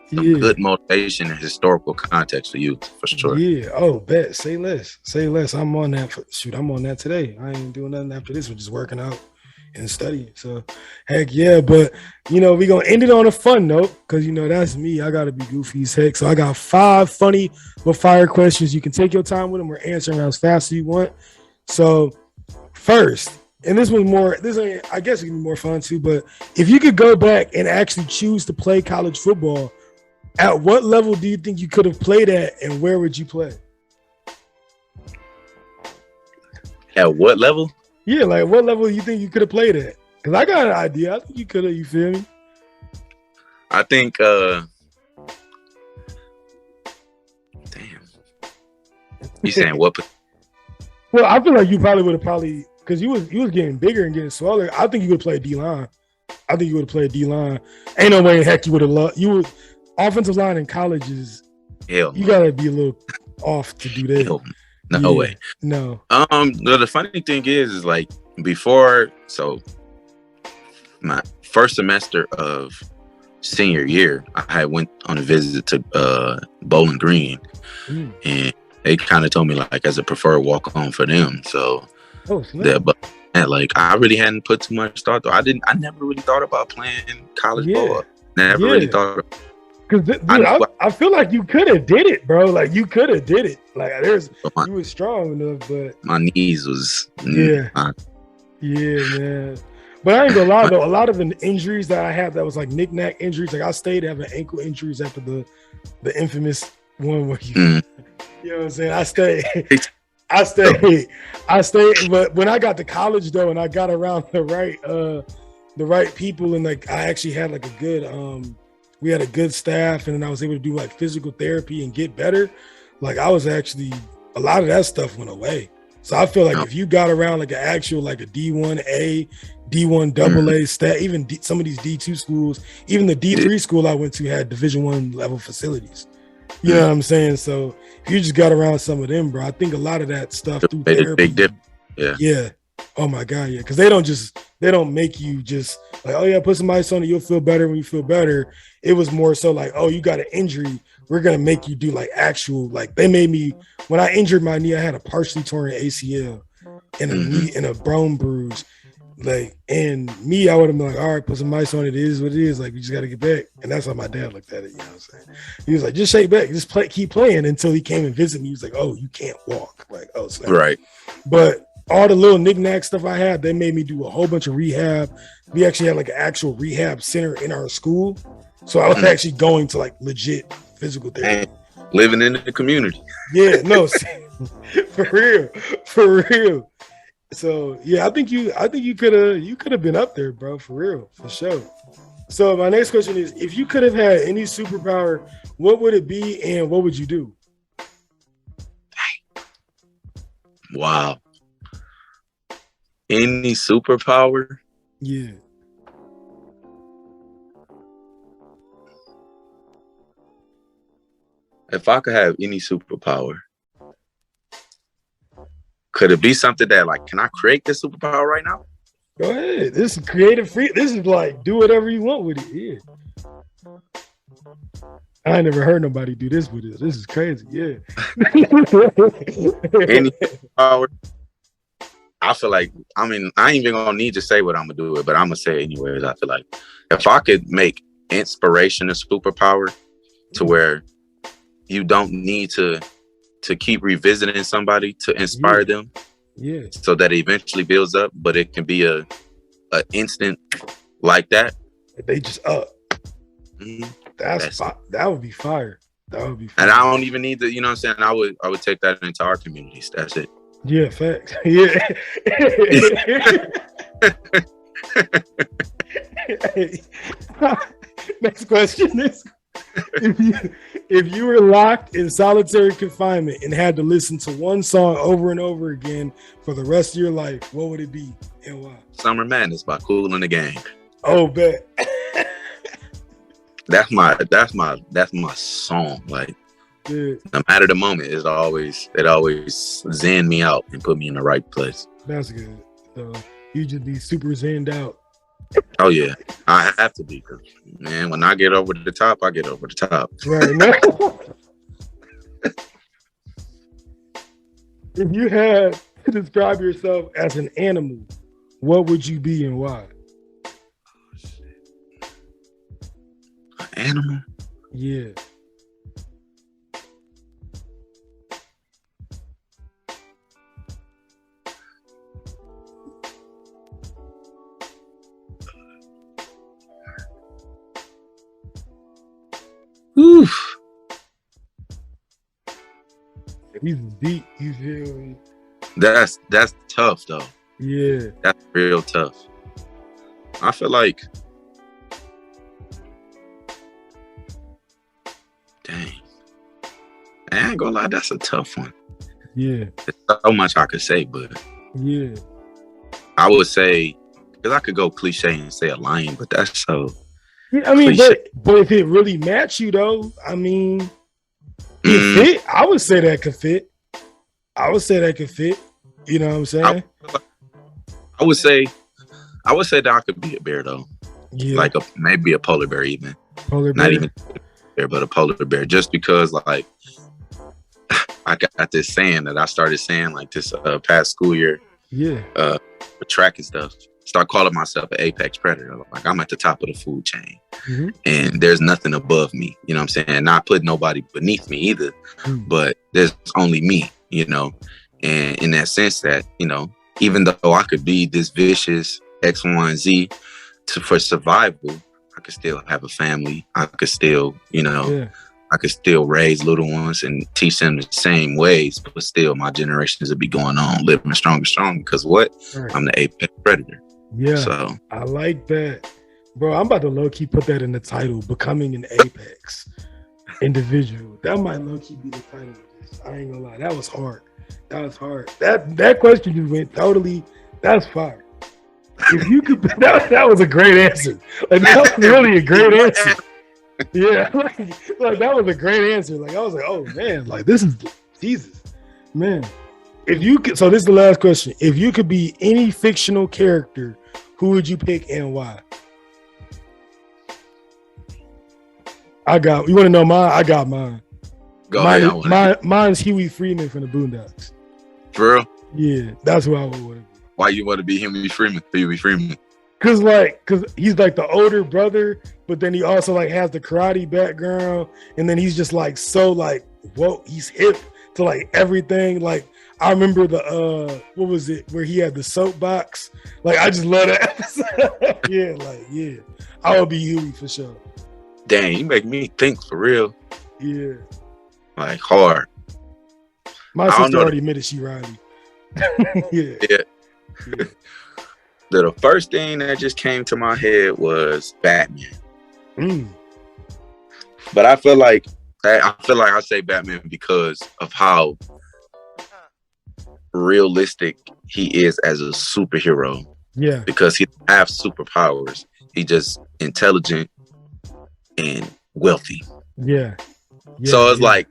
some good motivation and historical context for you, for sure. Yeah. Oh, bet. Say less. I'm on that. I'm on that today. I ain't doing nothing after this. We're just working out and studying. So, heck yeah. But, you know, we're going to end it on a fun note because, you know, that's me. I got to be goofy as heck. So I got 5 funny but fire questions. You can take your time with them. We're answering as fast as you want. So, first, and this ain't, I guess it can be more fun too, but if you could go back and actually choose to play college football, at what level do you think you could have played at, and where would you play? At what level? Yeah, like what level do you think you could have played at? Because I got an idea. I think you could have. You feel me? I think. Damn. You saying what? Well, I feel like you probably would have because you was getting bigger and getting smaller. I think you would play D-line. Ain't no way in heck you would have loved you would. Offensive line in college is you gotta be a little off to do that. No way. No. The funny thing is like before, so my first semester of senior year, I went on a visit to Bowling Green, and they kind of told me like as a preferred walk on for them. So but like I really hadn't put too much thought though. I never really thought about playing college ball. Never really thought. Because I feel like you could have did it, bro. Like you could have did it. Like you were strong enough, but my knees was man. But I ain't gonna lie though, a lot of the injuries that I had that was like knick-knack injuries. Like I stayed having ankle injuries after the infamous one where you know what I'm saying. I stayed. But when I got to college though, and I got around the right people, and like I actually had like a good we had a good staff, and then I was able to do like physical therapy and get better. Like I was actually, a lot of that stuff went away. So I feel like if you got around like an actual, like a D1A, D1 AA stat, even some of these D2 schools, even the D3 school I went to had Division I level facilities. You know what I'm saying? So if you just got around some of them, bro, I think a lot of that stuff through therapy. Big difference. Yeah. Oh my God, yeah. Because they don't make you just like, oh yeah, put some ice on it, you'll feel better when you feel better. It was more so like, oh, you got an injury, we're gonna make you do like actual, like they made me, when I injured my knee, I had a partially torn ACL and a knee and a bone bruise. Like, and me, I would have been like, all right, put some ice on it. It is what it is. Like, you just got to get back. And that's how my dad looked at it. You know what I'm saying? He was like, just shake back, just keep playing until he came and visited me. He was like, oh, you can't walk. Like, oh, so. Right. But all the little knick-knack stuff I had, they made me do a whole bunch of rehab. We actually had like an actual rehab center in our school. So I was actually going to like legit physical therapy. Living in the community. Yeah, no, for real. So yeah, I think you could have been up there, bro, for real, for sure. So my next question is, if you could have had any superpower, what would it be and what would you do? Wow. Any superpower? Yeah. If I could have any superpower, could it be something that like, can I create this superpower right now? Go ahead. This is creative free. This is like do whatever you want with it. Yeah. I ain't never heard nobody do this with it. This is crazy. Yeah. Any power. I feel like, I mean, I ain't even gonna need to say what I'm gonna do it, but I'm gonna say it anyways. I feel like if I could make inspiration a superpower to where you don't need to keep revisiting somebody to inspire them. Yeah. So that it eventually builds up, but it can be a instant like that. They just up. Mm-hmm. That would be fire. That would be fire. And I don't even need to, you know what I'm saying? I would take that into our communities. That's it. Yeah, facts. Yeah. Next question is if you were locked in solitary confinement and had to listen to one song over and over again for the rest of your life, what would it be and why? Summer Madness by Kool and the Gang. Oh, bet. That's my song. Like, no matter the moment, it always zen me out and put me in the right place. That's good. So you just be super zenned out. Oh yeah, I have to be, because man, when I get over the top, I get over the top. Right. If you had to describe yourself as an animal, what would you be and why? Oh, shit. An animal? Yeah. Oof. He's deep, you feel me? That's tough though. Yeah. That's real tough. I feel like, dang. I ain't gonna lie, that's a tough one. Yeah. There's so much I could say, but yeah. I would say, because I could go cliche and say a lion, but that's so. Yeah, I mean, but if it really match you though, I mean, it fit. I would say that could fit. You know what I'm saying? I would say that I could be a bear though. Yeah. Like maybe a polar bear even. Polar bear. Not even a bear, but a polar bear. Just because like I got this saying that I started saying like this past school year. Yeah. With track and stuff. Start calling myself an apex predator. Like I'm at the top of the food chain. Mm-hmm. And there's nothing above me. You know what I'm saying? Not putting nobody beneath me either. Mm-hmm. But there's only me, you know. And in that sense that, you know, even though I could be this vicious X, Y, and Z for survival, I could still have a family. I could still, you know, I could still raise little ones and teach them the same ways, but still my generations would be going on, living strong. Because what? Right. I'm the apex predator. Yeah, so I like that. Bro, I'm about to low-key put that in the title, becoming an apex individual. That might low-key be the title of this. I ain't gonna lie. That was hard. That question just went totally, that's fire. If you could, that was a great answer. Like, that was really a great answer. Yeah, like that was a great answer. Like I was like, oh man, like this is Jesus, man. If you could, so this is the last question. If you could be any fictional character, who would you pick and why? You want to know mine? I got mine. Mine's Huey Freeman from the Boondocks. For real? Yeah, that's who I would want to be. Why you want to be Huey Freeman? Cause he's like the older brother, but then he also like has the karate background, and then he's just like so like whoa, he's hip to like everything. Like I remember the what was it where he had the soapbox? Like I just love that episode. yeah. I would be Huey for sure. Dang, you make me think for real. Yeah. Like hard. My sister already admitted she Riley. Yeah. The first thing that just came to my head was Batman. But I feel like I say Batman because of how realistic he is as a superhero. Yeah. Because he doesn't have superpowers. He's just intelligent and wealthy. Yeah. So it's like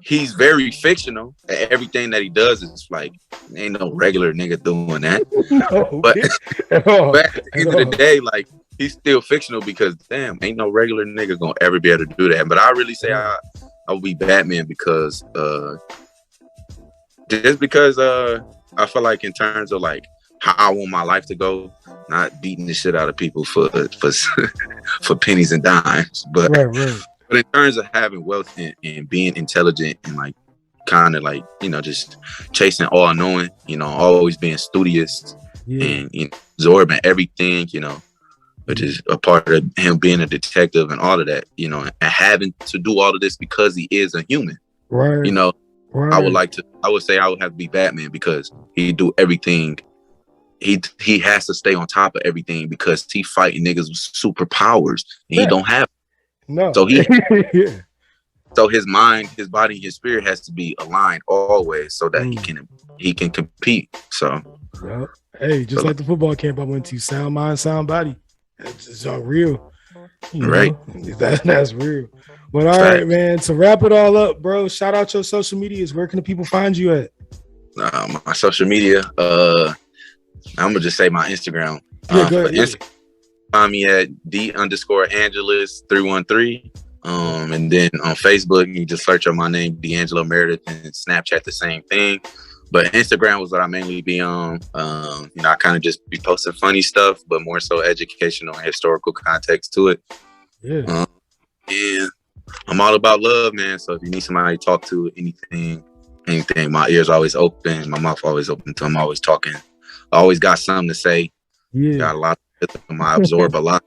he's very fictional. Everything that he does is like ain't no regular nigga doing that. No, but, at all, but at the end of the day, like he's still fictional because damn, ain't no regular nigga gonna ever be able to do that. But I really say I would be Batman because just because I feel like in terms of like how I want my life to go, not beating the shit out of people for for pennies and dimes, but but in terms of having wealth and being intelligent and like kind of like, you know, just chasing all knowing, you know, always being studious and you know, absorbing everything, you know, which is a part of him being a detective and all of that, you know, and having to do all of this because he is a human. Right. You know, I would say I would have to be Batman because he do everything. He has to stay on top of everything because he fighting niggas with superpowers and he don't have. No. So so his mind, his body, his spirit has to be aligned always so that he can compete. So hey, just like the football camp I went to, sound mind, sound body. It's all real. You know? That's real. But all right, man. To wrap it all up, bro, shout out your social medias. Where can the people find you at? My social media, I'm gonna just say my Instagram. Go ahead. Find me at D_Angelus313. And then on Facebook, you just search on my name, DeAngelo Meredith, and Snapchat the same thing. But Instagram was what I mainly be on. You know, I kind of just be posting funny stuff, but more so educational and historical context to it. Yeah. And I'm all about love, man. So if you need somebody to talk to, anything, my ears always open, my mouth always open to them. I'm always talking. I always got something to say. Yeah. Got a lot of them. I absorb a lot.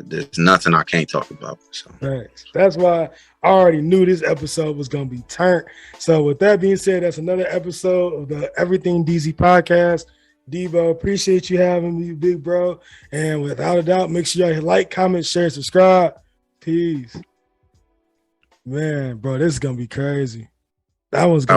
There's nothing I can't talk about. So. Thanks. That's why I already knew this episode was going to be turned. So with that being said, that's another episode of the Everything Deezy podcast. Debo, appreciate you having me, big bro. And without a doubt, make sure you like, comment, share, subscribe. Peace. Man, bro, this is going to be crazy. That one's going to